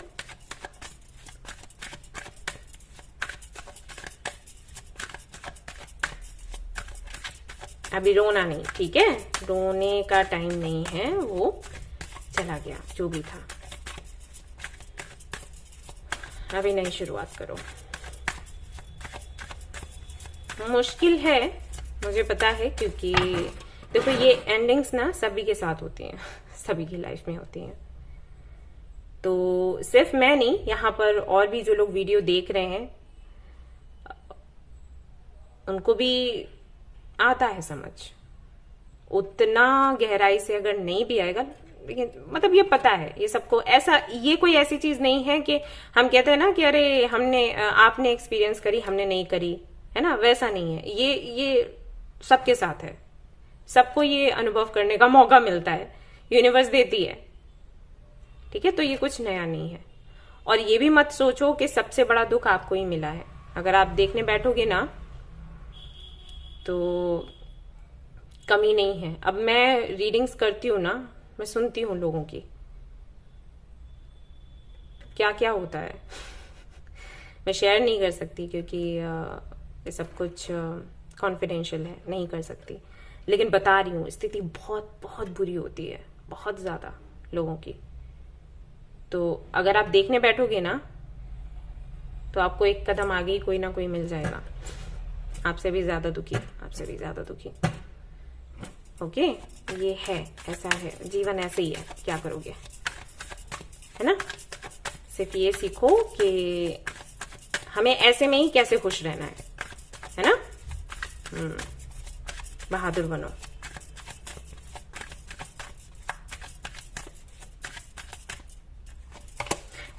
अभी रोना नहीं, ठीक है, रोने का टाइम नहीं है, वो चला गया जो भी था। अभी नई शुरुआत करो। मुश्किल है, मुझे पता है, क्योंकि देखो ये एंडिंग्स ना सभी के साथ होती हैं, सभी की लाइफ में होती हैं। तो सिर्फ मैं नहीं, यहाँ पर और भी जो लोग वीडियो देख रहे हैं उनको भी आता है समझ। उतना गहराई से अगर नहीं भी आएगा, लेकिन मतलब ये पता है ये सबको। ऐसा, ये कोई ऐसी चीज नहीं है कि हम कहते हैं ना कि अरे हमने आपने एक्सपीरियंस करी हमने नहीं करी, है ना, वैसा नहीं है। ये सबके साथ है, सबको ये अनुभव करने का मौका मिलता है, यूनिवर्स देती है। ठीक है, तो ये कुछ नया नहीं है। और ये भी मत सोचो कि सबसे बड़ा दुख आपको ही मिला है। अगर आप देखने बैठोगे ना तो कमी नहीं है। अब मैं रीडिंग्स करती हूँ ना, मैं सुनती हूँ लोगों की क्या क्या होता है। मैं शेयर नहीं कर सकती क्योंकि ये सब कुछ कॉन्फिडेंशियल है, नहीं कर सकती, लेकिन बता रही हूँ स्थिति बहुत बहुत बुरी होती है, बहुत ज्यादा लोगों की। तो अगर आप देखने बैठोगे ना तो आपको एक कदम आगे ही कोई ना कोई मिल जाएगा, आपसे भी ज्यादा दुखी, आपसे भी ज्यादा दुखी। ओके, ये है, ऐसा है, जीवन ऐसे ही है, क्या करोगे, है ना। सिर्फ ये सीखो कि हमें ऐसे में ही कैसे खुश रहना है ना। बहादुर बनो।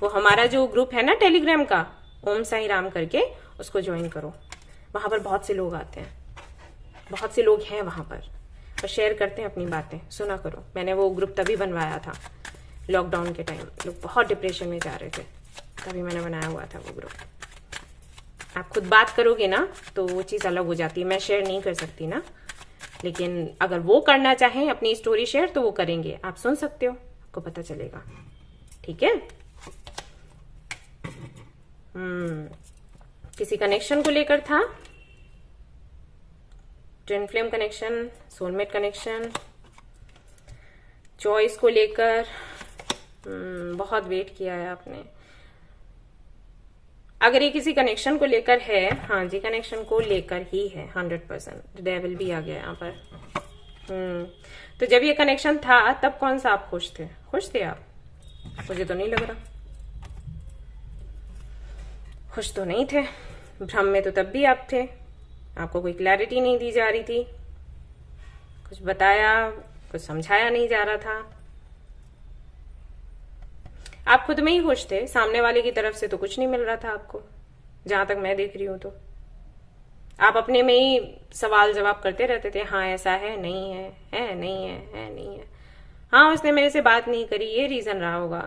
वो हमारा जो ग्रुप है ना टेलीग्राम का, ओम साई राम करके, उसको ज्वाइन करो। वहां पर बहुत से लोग आते हैं, बहुत से लोग हैं वहां पर, और शेयर करते हैं अपनी बातें, सुना करो। मैंने वो ग्रुप तभी बनवाया था लॉकडाउन के टाइम, लोग बहुत डिप्रेशन में जा रहे थे, तभी मैंने बनाया हुआ था वो ग्रुप। आप खुद बात करोगे ना तो वो चीज़ अलग हो जाती है। मैं शेयर नहीं कर सकती ना, लेकिन अगर वो करना चाहें अपनी स्टोरी शेयर तो वो करेंगे, आप सुन सकते हो, आपको पता चलेगा। ठीक है, किसी कनेक्शन को लेकर था, twin flame connection, soulmate connection, choice को लेकर बहुत वेट किया है आपने। अगर ये किसी कनेक्शन को लेकर है, हाँ जी, कनेक्शन को लेकर ही है 100%। डेविल भी आ गया यहाँ पर। तो जब ये कनेक्शन था तब कौन सा आप खुश थे? खुश थे आप? मुझे तो नहीं लग रहा, खुश तो नहीं थे। भ्रम में तो तब भी आप थे, आपको कोई क्लैरिटी नहीं दी जा रही थी, कुछ बताया, कुछ समझाया नहीं जा रहा था। आप खुद में ही खुश थे, सामने वाले की तरफ से तो कुछ नहीं मिल रहा था आपको, जहां तक मैं देख रही हूं। तो आप अपने में ही सवाल जवाब करते रहते थे, हाँ ऐसा है, नहीं है, है नहीं है नहीं है, हाँ उसने मेरे से बात नहीं करी, ये रीजन रहा होगा,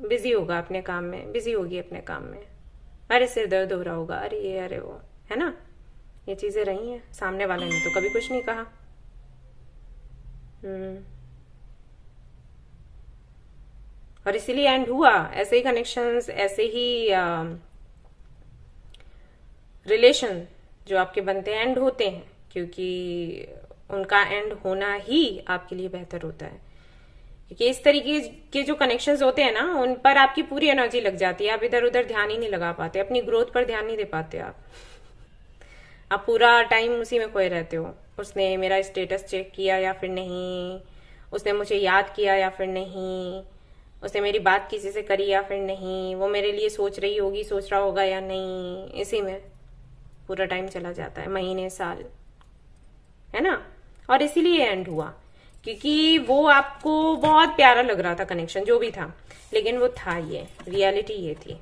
बिजी होगा अपने काम में, बिजी होगी अपने काम में, अरे सिर दर्द हो रहा होगा, अरे ये अरे वो, है ना। ये चीजें रही हैं, सामने वाले ने तो कभी कुछ नहीं कहा। और इसीलिए एंड हुआ। ऐसे ही कनेक्शंस, ऐसे ही रिलेशन जो आपके बनते हैं एंड होते हैं, क्योंकि उनका एंड होना ही आपके लिए बेहतर होता है। क्योंकि इस तरीके के जो कनेक्शंस होते हैं ना, उन पर आपकी पूरी एनर्जी लग जाती है, आप इधर उधर ध्यान ही नहीं लगा पाते, अपनी ग्रोथ पर ध्यान नहीं दे पाते आप पूरा टाइम उसी में खोए रहते हो। उसने मेरा स्टेटस चेक किया या फिर नहीं, उसने मुझे याद किया या फिर नहीं, उसने मेरी बात किसी से करी या फिर नहीं, वो मेरे लिए सोच रही होगी, सोच रहा होगा या नहीं, इसी में पूरा टाइम चला जाता है, महीने साल, है ना। और इसीलिए एंड हुआ, क्योंकि वो आपको बहुत प्यारा लग रहा था कनेक्शन जो भी था, लेकिन वो था, ये रियलिटी ये थी,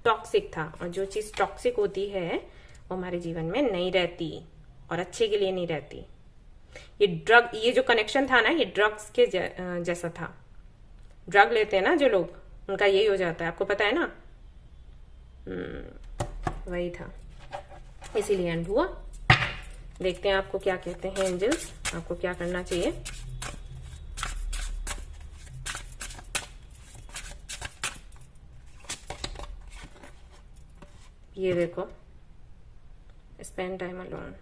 टॉक्सिक था। और जो चीज टॉक्सिक होती है वो हमारे जीवन में नहीं रहती और अच्छे के लिए नहीं रहती। ये जो कनेक्शन था ना, ये ड्रग्स के जैसा था। ड्रग लेते हैं ना जो लोग, उनका यही हो जाता है, आपको पता है ना। वही था, इसीलिए एंड हुआ। देखते हैं आपको क्या कहते हैं एंजल्स, आपको क्या करना चाहिए। ये देखो, स्पेंड टाइम अलोन।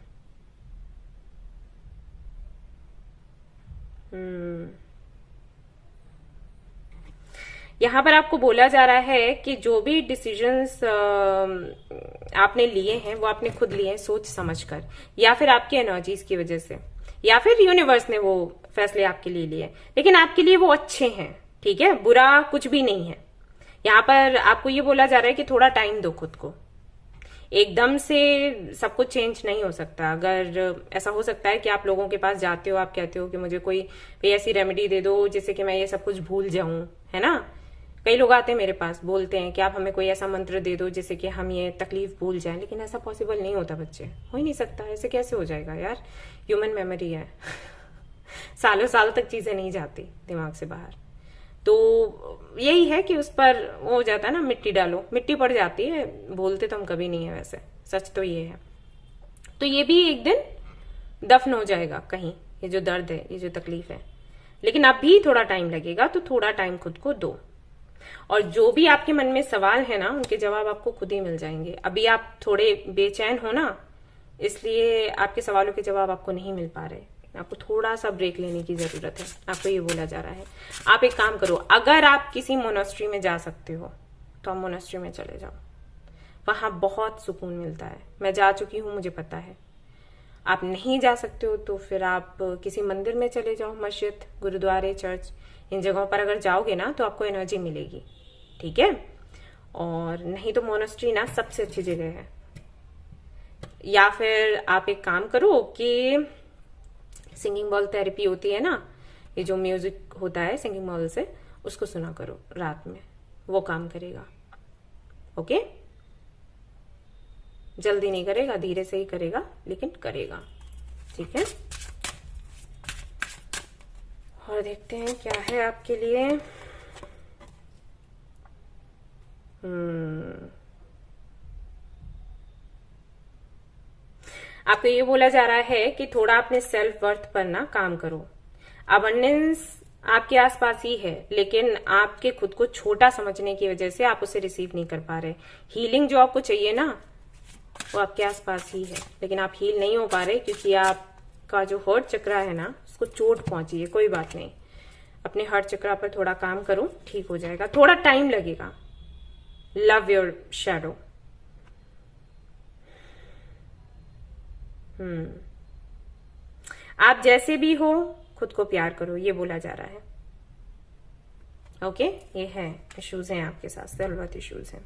यहां पर आपको बोला जा रहा है कि जो भी डिसीजंस आपने लिए हैं वो आपने खुद लिए हैं सोच समझकर, या फिर आपकी एनर्जीज की वजह से, या फिर यूनिवर्स ने वो फैसले आपके लिए लिए, लेकिन आपके लिए वो अच्छे हैं, ठीक है, बुरा कुछ भी नहीं है। यहाँ पर आपको ये बोला जा रहा है कि थोड़ा टाइम दो खुद को, एकदम से सब कुछ चेंज नहीं हो सकता। अगर ऐसा हो सकता है कि आप लोगों के पास जाते हो, आप कहते हो कि मुझे कोई ऐसी रेमेडी दे दो जिससे कि मैं ये सब कुछ भूल जाऊं, है ना। कई लोग आते हैं मेरे पास, बोलते हैं कि आप हमें कोई ऐसा मंत्र दे दो जिससे कि हम ये तकलीफ भूल जाएं, लेकिन ऐसा पॉसिबल नहीं होता बच्चे, हो ही नहीं सकता। ऐसे कैसे हो जाएगा यार, ह्यूमन मेमोरी है सालों साल तक चीजें नहीं जाती दिमाग से बाहर। तो यही है कि उस पर वो हो जाता है ना, मिट्टी डालो, मिट्टी पड़ जाती है। बोलते तो हम कभी नहीं है वैसे, सच तो ये है। तो ये भी एक दिन दफन हो जाएगा कहीं, ये जो दर्द है, ये जो तकलीफ है, लेकिन अभी थोड़ा टाइम लगेगा, तो थोड़ा टाइम खुद को दो। और जो भी आपके मन में सवाल है ना, उनके जवाब आपको खुद ही मिल जाएंगे। अभी आप थोड़े बेचैन हो ना, इसलिए आपके सवालों के जवाब आपको नहीं मिल पा रहे। आपको थोड़ा सा ब्रेक लेने की जरूरत है, आपको ये बोला जा रहा है। आप एक काम करो, अगर आप किसी मोनास्ट्री में जा सकते हो तो आप मोनास्ट्री में चले जाओ, वहां बहुत सुकून मिलता है। मैं जा चुकी हूं, मुझे पता है। आप नहीं जा सकते हो तो फिर आप किसी मंदिर में चले जाओ, मस्जिद, गुरुद्वारे, चर्च, इन जगहों पर अगर जाओगे ना तो आपको एनर्जी मिलेगी, ठीक है। और नहीं तो मोनास्ट्री ना सबसे अच्छी जगह है। या फिर आप एक काम करो कि सिंगिंग बॉल थेरेपी होती है ना, ये जो म्यूजिक होता है सिंगिंग बॉल से, उसको सुना करो रात में, वो काम करेगा। ओके, जल्दी नहीं करेगा, धीरे से ही करेगा, लेकिन करेगा, ठीक है। और देखते हैं क्या है आपके लिए। आपको ये बोला जा रहा है कि थोड़ा अपने सेल्फ वर्थ पर ना काम करो। अबंडेंस आपके आसपास ही है, लेकिन आपके खुद को छोटा समझने की वजह से आप उसे रिसीव नहीं कर पा रहे। हीलिंग जो आपको चाहिए ना, वो आपके आसपास ही है, लेकिन आप हील नहीं हो पा रहे क्योंकि आपका जो हर्ट चक्र है ना, उसको चोट पहुंची है। कोई बात नहीं, अपने हर्ट चक्र पर थोड़ा काम करो, ठीक हो जाएगा। थोड़ा टाइम लगेगा। Love your shadow. आप जैसे भी हो खुद को प्यार करो, ये बोला जा रहा है। ओके, ये है, इश्यूज हैं आपके साथ, सेल्फ इश्यूज हैं।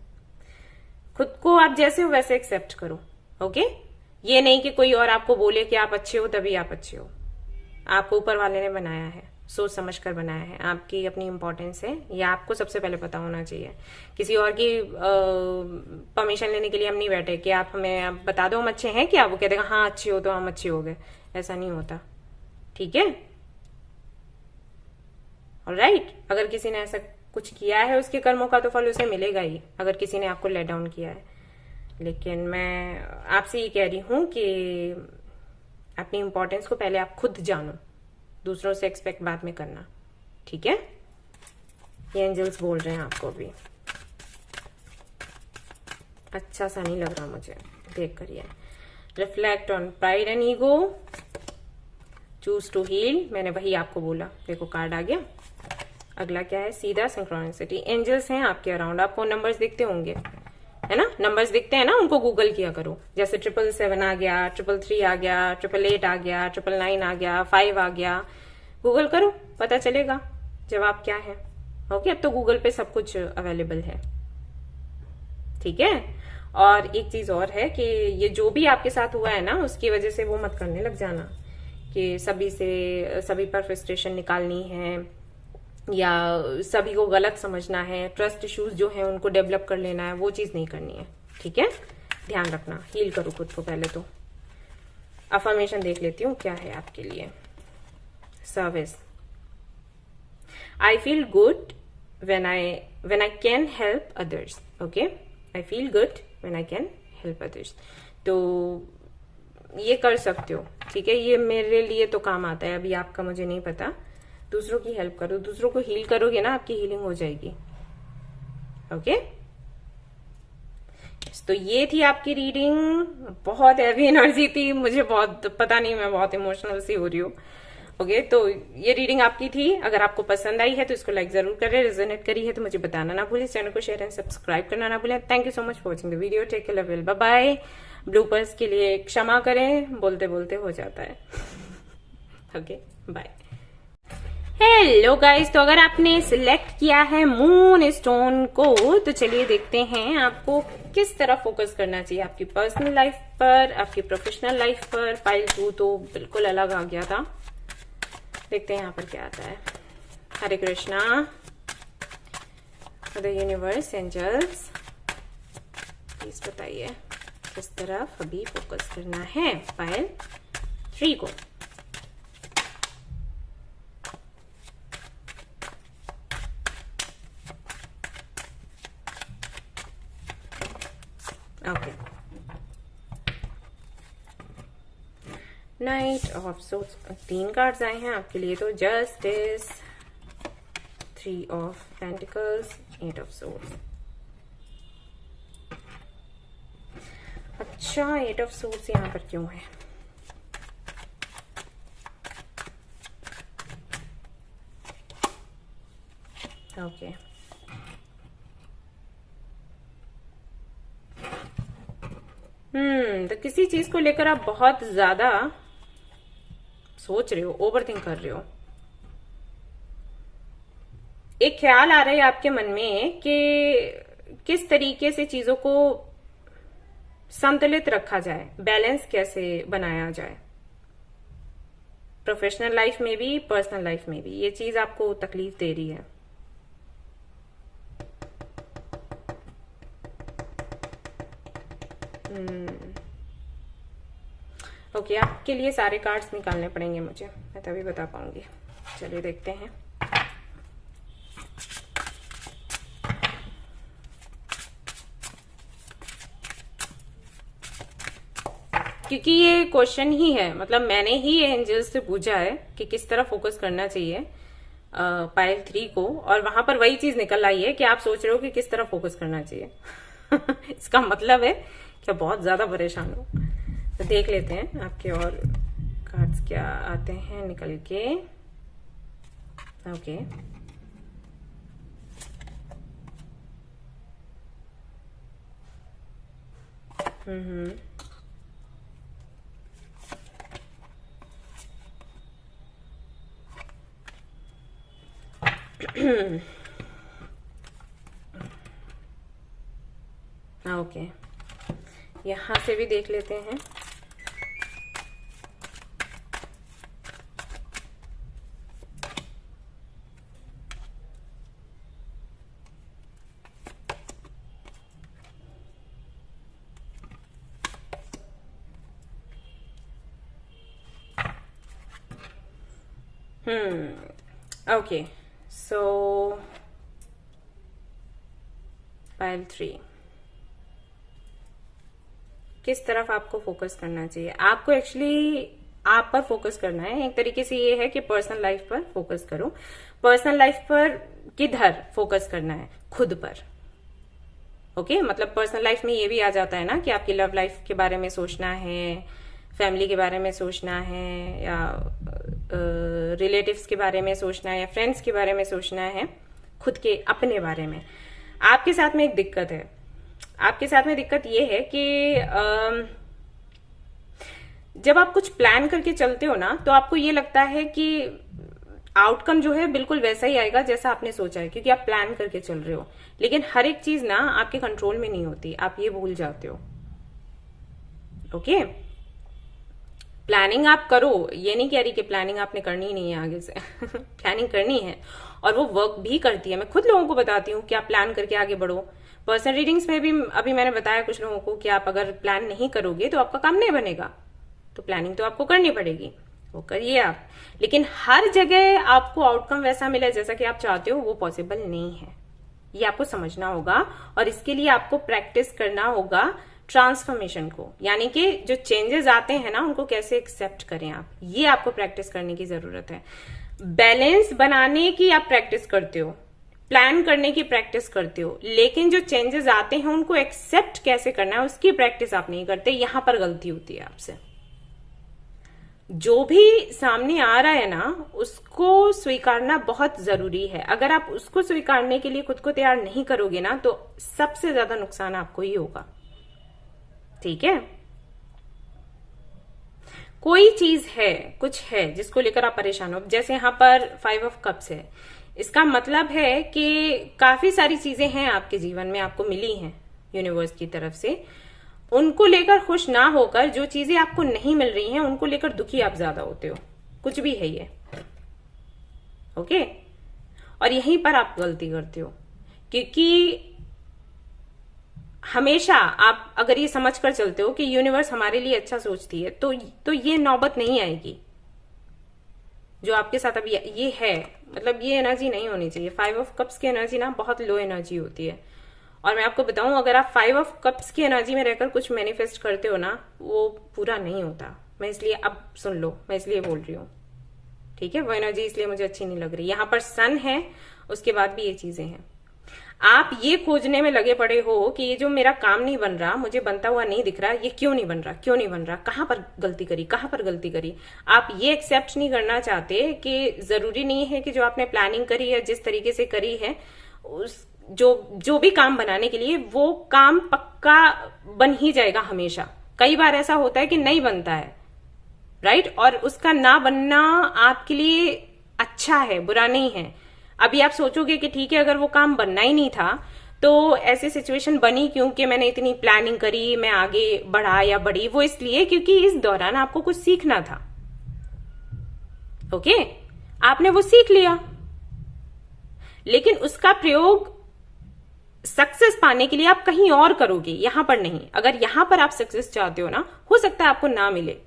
खुद को आप जैसे हो वैसे एक्सेप्ट करो। ओके, ये नहीं कि कोई और आपको बोले कि आप अच्छे हो तभी आप अच्छे हो। आपको ऊपर वाले ने बनाया है, सोच समझ कर बनाया है। आपकी अपनी इंपॉर्टेंस है, ये आपको सबसे पहले पता होना चाहिए। किसी और की परमिशन लेने के लिए हम नहीं बैठे कि आप हमें बता दो हम अच्छे हैं क्या, वो कह देगा हाँ अच्छे हो तो हम अच्छे हो गए। ऐसा नहीं होता, ठीक है। ऑलराइट, अगर किसी ने ऐसा कुछ किया है उसके कर्मों का तो फल उसे मिलेगा ही, अगर किसी ने आपको लेट डाउन किया है। लेकिन मैं आपसे ये कह रही हूं कि अपनी इंपॉर्टेंस को पहले आप खुद जानो, दूसरों से एक्सपेक्ट बाद में करना, ठीक है। ये एंजल्स बोल रहे हैं आपको भी। अच्छा सा नहीं लग रहा मुझे देख कर। ये reflect on pride and ego, choose to heal, मैंने वही आपको बोला। देखो कार्ड आ गया। अगला क्या है, सीधा सिंक्रोनिसिटी। एंजल्स हैं आपके अराउंड, आपको नंबर्स दिखते होंगे, है ना। नंबर्स दिखते हैं ना, उनको गूगल किया करो। जैसे 777 आ गया, 333 आ गया, 888 आ गया, 999 आ गया, 5 आ गया, गूगल करो, पता चलेगा। जवाब क्या है? ओके, अब तो गूगल पे सब कुछ अवेलेबल है, ठीक है। और एक चीज और है कि ये जो भी आपके साथ हुआ है ना, उसकी वजह से वो मत करने लग जाना कि सभी पर फ्रस्ट्रेशन निकालनी है या सभी को गलत समझना है, ट्रस्ट इश्यूज जो है उनको डेवलप कर लेना है, वो चीज नहीं करनी है, ठीक है। ध्यान रखना, हील करो खुद को पहले तो। अफर्मेशन देख लेती हूँ क्या है आपके लिए। Service, I feel good when I can help others. Okay, I feel good when I can help others. तो ये कर सकते हो, ठीक है, ये मेरे लिए तो काम आता है। अभी आपका मुझे नहीं पता। दूसरों की हेल्प करो, दूसरों को हील करोगे ना, आपकी हीलिंग हो जाएगी। ओके, तो ये थी आपकी रीडिंग। बहुत हैवी एनर्जी थी, मुझे बहुत पता नहीं, मैं बहुत इमोशनल सी हो रही हूँ। ओके, तो ये रीडिंग आपकी थी। अगर आपको पसंद आई है तो इसको लाइक जरूर करें, रेजोनेट करी है तो मुझे बताना ना भूलें, चैनल को शेयर एंड सब्सक्राइब करना ना भूलें। Thank you so much for watching the video. Take care, love, bye bye. Bloopers के लिए क्षमा करें, बोलते बोलते हो जाता है। Okay, bye. हेलो गाइस, तो अगर आपने सिलेक्ट किया है मून स्टोन को, तो चलिए देखते हैं आपको किस तरह फोकस करना चाहिए, आपकी पर्सनल लाइफ पर, आपकी प्रोफेशनल लाइफ पर। पाइल 2 तो बिल्कुल अलग आ गया था। देखते हैं यहाँ पर क्या आता है। Hare Krishna, the universe, angels, please बताइए किस तरफ अभी फोकस करना है पाइल 3 को। Okay, night of swords, 3 cards आए हैं आपके लिए। तो justice, 3 of pentacles, 8 of swords. अच्छा, 8 ऑफ सोर्ड्स यहाँ पर क्यों है? ओके, तो किसी चीज को लेकर आप बहुत ज्यादा सोच रहे हो, ओवरथिंक कर रहे हो। एक ख्याल आ रहा है आपके मन में कि किस तरीके से चीजों को संतुलित रखा जाए, बैलेंस कैसे बनाया जाए, प्रोफेशनल लाइफ में भी, पर्सनल लाइफ में भी। ये चीज आपको तकलीफ दे रही है। ओके, आपके लिए सारे कार्ड्स निकालने पड़ेंगे मुझे, मैं तभी बता पाऊंगी। चलिए देखते हैं। क्योंकि ये क्वेश्चन ही है, मतलब मैंने ही एंजल्स से पूछा है कि किस तरह फोकस करना चाहिए पाइल 3 को, और वहां पर वही चीज निकल आई है कि आप सोच रहे हो कि किस तरह फोकस करना चाहिए। इसका मतलब है कि बहुत ज्यादा परेशान हो। तो देख लेते हैं आपके और कार्ड्स क्या आते हैं निकल के। ओके, ओके, यहां से भी देख लेते हैं। ओके, सो पाइल 3, किस तरफ आपको फोकस करना चाहिए? आपको एक्चुअली आप पर फोकस करना है। एक तरीके से ये है कि पर्सनल लाइफ पर फोकस करो। पर्सनल लाइफ पर किधर फोकस करना है? खुद पर। ओके, मतलब पर्सनल लाइफ में ये भी आ जाता है ना कि आपकी लव लाइफ के बारे में सोचना है, फैमिली के बारे में सोचना है, या रिलेटिव्स के बारे में सोचना है, या फ्रेंड्स के बारे में सोचना है, खुद के अपने बारे में। आपके साथ में एक दिक्कत है। आपके साथ में दिक्कत ये है कि जब आप कुछ प्लान करके चलते हो ना, तो आपको ये लगता है कि आउटकम जो है बिल्कुल वैसा ही आएगा जैसा आपने सोचा है, क्योंकि आप प्लान करके चल रहे हो। लेकिन हर एक चीज ना आपके कंट्रोल में नहीं होती, आप ये भूल जाते हो। ओके, प्लानिंग आप करो, ये नहीं कह रही कि प्लानिंग आपने करनी नहीं है आगे से प्लानिंग करनी है और वो वर्क भी करती है। मैं खुद लोगों को बताती हूँ कि आप प्लान करके आगे बढ़ो। पर्सनल रीडिंग्स में भी अभी मैंने बताया कुछ लोगों को कि आप अगर प्लान नहीं करोगे तो आपका काम नहीं बनेगा, तो प्लानिंग तो आपको करनी पड़ेगी, वो करिए आप। लेकिन हर जगह आपको आउटकम वैसा मिले जैसा कि आप चाहते हो, वो पॉसिबल नहीं है। ये आपको समझना होगा और इसके लिए आपको प्रैक्टिस करना होगा ट्रांसफॉर्मेशन को, यानी कि जो चेंजेस आते हैं ना उनको कैसे एक्सेप्ट करें आप, ये आपको प्रैक्टिस करने की जरूरत है। बैलेंस बनाने की आप प्रैक्टिस करते हो, प्लान करने की प्रैक्टिस करते हो, लेकिन जो चेंजेस आते हैं उनको एक्सेप्ट कैसे करना है उसकी प्रैक्टिस आप नहीं करते। यहां पर गलती होती है आपसे। जो भी सामने आ रहा है ना उसको स्वीकारना बहुत जरूरी है। अगर आप उसको स्वीकारने के लिए खुद को तैयार नहीं करोगे ना तो सबसे ज्यादा नुकसान आपको ही होगा। ठीक है, कोई चीज है, कुछ है जिसको लेकर आप परेशान हो, जैसे यहां पर 5 ऑफ कप्स है, इसका मतलब है कि काफी सारी चीजें हैं आपके जीवन में, आपको मिली हैं यूनिवर्स की तरफ से, उनको लेकर खुश ना होकर जो चीजें आपको नहीं मिल रही हैं उनको लेकर दुखी आप ज्यादा होते हो। कुछ भी है ये, ओके। और यहीं पर आप गलती करते हो, क्योंकि हमेशा आप अगर ये समझ कर चलते हो कि यूनिवर्स हमारे लिए अच्छा सोचती है तो ये नौबत नहीं आएगी जो आपके साथ अभी ये है। मतलब ये एनर्जी नहीं होनी चाहिए। 5 ऑफ कप्स की एनर्जी ना बहुत लो एनर्जी होती है। और मैं आपको बताऊं, अगर आप 5 ऑफ कप्स की एनर्जी में रहकर कुछ मैनिफेस्ट करते हो ना वो पूरा नहीं होता। मैं इसलिए, अब सुन लो, मैं इसलिए बोल रही हूँ, ठीक है। वो एनर्जी इसलिए मुझे अच्छी नहीं लग रही। यहां पर सन है, उसके बाद भी ये चीजें हैं। आप ये खोजने में लगे पड़े हो कि ये जो मेरा काम नहीं बन रहा, मुझे बनता हुआ नहीं दिख रहा, ये क्यों नहीं बन रहा, क्यों नहीं बन रहा, कहां पर गलती करी, कहां पर गलती करी। आप ये एक्सेप्ट नहीं करना चाहते कि जरूरी नहीं है कि जो आपने प्लानिंग करी है, जिस तरीके से करी है, उस जो भी काम बनाने के लिए वो काम पक्का बन ही जाएगा हमेशा। कई बार ऐसा होता है कि नहीं बनता है, राइट, और उसका ना बनना आपके लिए अच्छा है, बुरा नहीं है। अभी आप सोचोगे कि ठीक है, अगर वो काम बनना ही नहीं था तो ऐसी सिचुएशन बनी क्योंकि मैंने इतनी प्लानिंग करी, मैं आगे बढ़ा या बढ़ी। वो इसलिए क्योंकि इस दौरान आपको कुछ सीखना था, ओके। आपने वो सीख लिया, लेकिन उसका प्रयोग सक्सेस पाने के लिए आप कहीं और करोगे, यहां पर नहीं। अगर यहां पर आप सक्सेस चाहते हो ना, हो सकता है आपको ना मिले,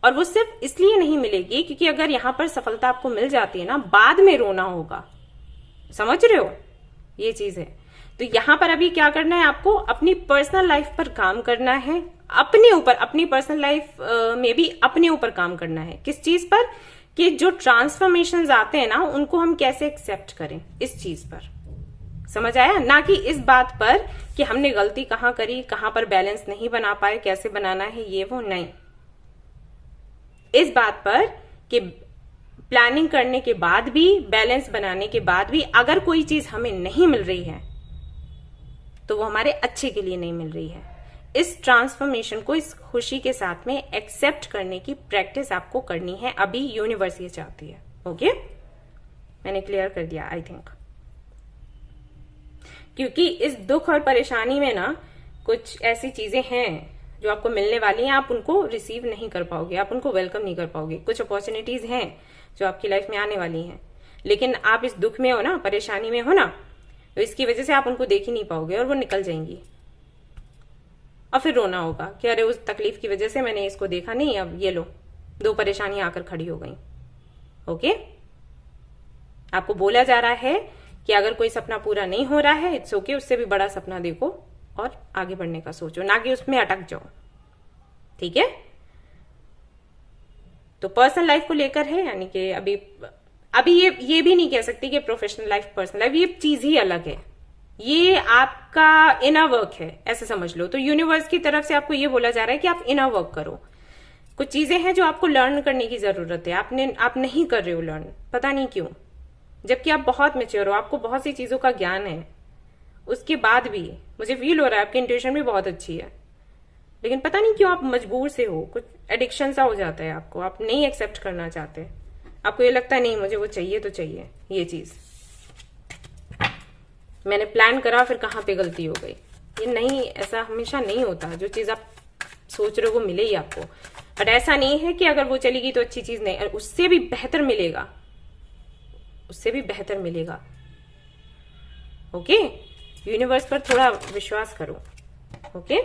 और वो सिर्फ इसलिए नहीं मिलेगी क्योंकि अगर यहां पर सफलता आपको मिल जाती है ना, बाद में रोना होगा। समझ रहे हो, ये चीज है। तो यहां पर अभी क्या करना है, आपको अपनी पर्सनल लाइफ पर काम करना है, अपने ऊपर, अपनी पर्सनल लाइफ में भी अपने ऊपर काम करना है। किस चीज पर, कि जो ट्रांसफॉर्मेशंस आते हैं ना उनको हम कैसे एक्सेप्ट करें, इस चीज पर। समझ आया, ना कि इस बात पर कि हमने गलती कहां करी, कहां पर बैलेंस नहीं बना पाए, कैसे बनाना है, ये वो नहीं। इस बात पर कि प्लानिंग करने के बाद भी, बैलेंस बनाने के बाद भी अगर कोई चीज हमें नहीं मिल रही है तो वो हमारे अच्छे के लिए नहीं मिल रही है। इस ट्रांसफॉर्मेशन को, इस खुशी के साथ में एक्सेप्ट करने की प्रैक्टिस आपको करनी है। अभी यूनिवर्स ये चाहती है, ओके। मैंने क्लियर कर दिया आई थिंक, क्योंकि इस दुख और परेशानी में ना कुछ ऐसी चीजें हैं जो आपको मिलने वाली हैं, आप उनको रिसीव नहीं कर पाओगे, आप उनको वेलकम नहीं कर पाओगे। कुछ अपॉर्चुनिटीज हैं जो आपकी लाइफ में आने वाली हैं, लेकिन आप इस दुख में हो ना, परेशानी में हो ना, तो इसकी वजह से आप उनको देख ही नहीं पाओगे और वो निकल जाएंगी। और फिर रोना होगा कि अरे उस तकलीफ की वजह से मैंने इसको देखा नहीं, अब ये लो 2 परेशानियां आकर खड़ी हो गई, ओके। आपको बोला जा रहा है कि अगर कोई सपना पूरा नहीं हो रहा है, इट्स ओके, उससे भी बड़ा सपना देखो और आगे बढ़ने का सोचो, ना कि उसमें अटक जाओ, ठीक है। तो पर्सनल लाइफ को लेकर है, यानी कि अभी ये भी नहीं कह सकती कि प्रोफेशनल लाइफ, पर्सनल लाइफ, ये चीज ही अलग है। ये आपका इनर वर्क है, ऐसे समझ लो। तो यूनिवर्स की तरफ से आपको ये बोला जा रहा है कि आप इनर वर्क करो। कुछ चीजें हैं जो आपको लर्न करने की जरूरत है, आप नहीं कर रहे हो लर्न, पता नहीं क्यों, जबकि आप बहुत मैच्योर हो, आपको बहुत सी चीजों का ज्ञान है। उसके बाद भी मुझे फील हो रहा है आपकी इंट्यूशन भी बहुत अच्छी है, लेकिन पता नहीं क्यों आप मजबूर से हो, कुछ एडिक्शन सा हो जाता है आपको, आप नहीं एक्सेप्ट करना चाहते। आपको ये लगता है नहीं मुझे वो चाहिए तो चाहिए, ये चीज मैंने प्लान करा फिर कहाँ पे गलती हो गई, ये नहीं, ऐसा हमेशा नहीं होता। जो चीज आप सोच रहे हो वो मिले ही आपको, बट ऐसा नहीं है कि अगर वो चली गई तो अच्छी चीज नहीं, उससे भी बेहतर मिलेगा, उससे भी बेहतर मिलेगा। ओके, यूनिवर्स पर थोड़ा विश्वास करो। ओके,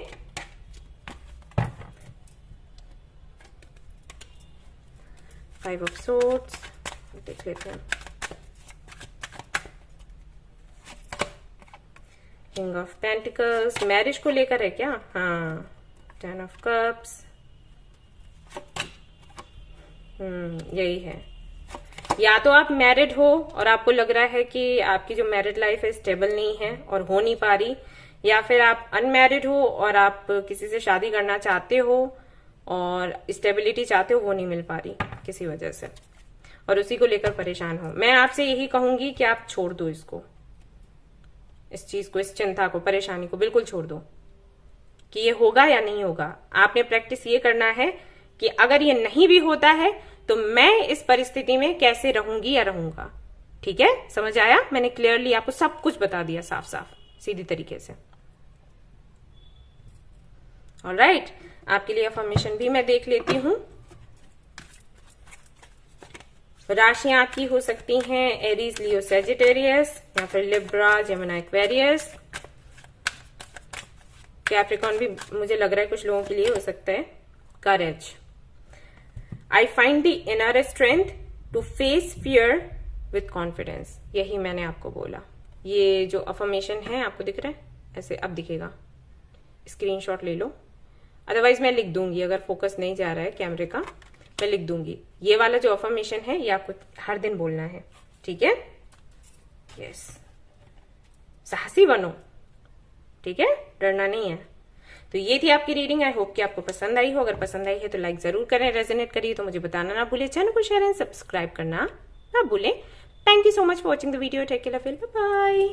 फाइव ऑफ सोर्ड्स देख लेते हैं, किंग ऑफ पेंटिकल्स, मैरिज को लेकर है क्या? हाँ, टेन ऑफ कप्स, यही है। या तो आप मैरिड हो और आपको लग रहा है कि आपकी जो मैरिड लाइफ है स्टेबल नहीं है और हो नहीं पा रही, या फिर आप अनमैरिड हो और आप किसी से शादी करना चाहते हो और स्टेबिलिटी चाहते हो, वो नहीं मिल पा रही किसी वजह से और उसी को लेकर परेशान हो। मैं आपसे यही कहूंगी कि आप छोड़ दो इसको, इस चीज को, इस चिंता को, परेशानी को बिल्कुल छोड़ दो कि ये होगा या नहीं होगा। आपने प्रैक्टिस ये करना है कि अगर ये नहीं भी होता है तो मैं इस परिस्थिति में कैसे रहूंगी या रहूंगा। ठीक है, समझ आया? मैंने क्लियरली आपको सब कुछ बता दिया, साफ साफ सीधी तरीके से। ऑलराइट, आपके लिए अफर्मेशन भी मैं देख लेती हूं। राशियां आपकी हो सकती हैं एरीज, लियो, सेजिटेरियस, या फिर लिब्रा, जेमिनी, एक्वेरियस। कैप्रिकॉर्न भी मुझे लग रहा है कुछ लोगों के लिए हो सकता है। Courage, I find the inner strength to face fear with confidence. यही मैंने आपको बोला। ये जो अफर्मेशन है आपको दिख रहा है ऐसे, अब दिखेगा, स्क्रीनशॉट ले लो, अदरवाइज मैं लिख दूंगी, अगर फोकस नहीं जा रहा है कैमरे का मैं लिख दूंगी। ये वाला जो अफर्मेशन है ये आपको हर दिन बोलना है, ठीक है? यस, साहसी बनो, ठीक है, डरना नहीं है। तो ये थी आपकी रीडिंग। आई होप कि आपको पसंद आई हो। अगर पसंद आई है तो लाइक जरूर करें, रेजोनेट करिए तो मुझे बताना ना भूले, चैनल को शेयर एंड सब्सक्राइब करना ना भूलें। Thank you so much for watching the video. Take care, bye bye.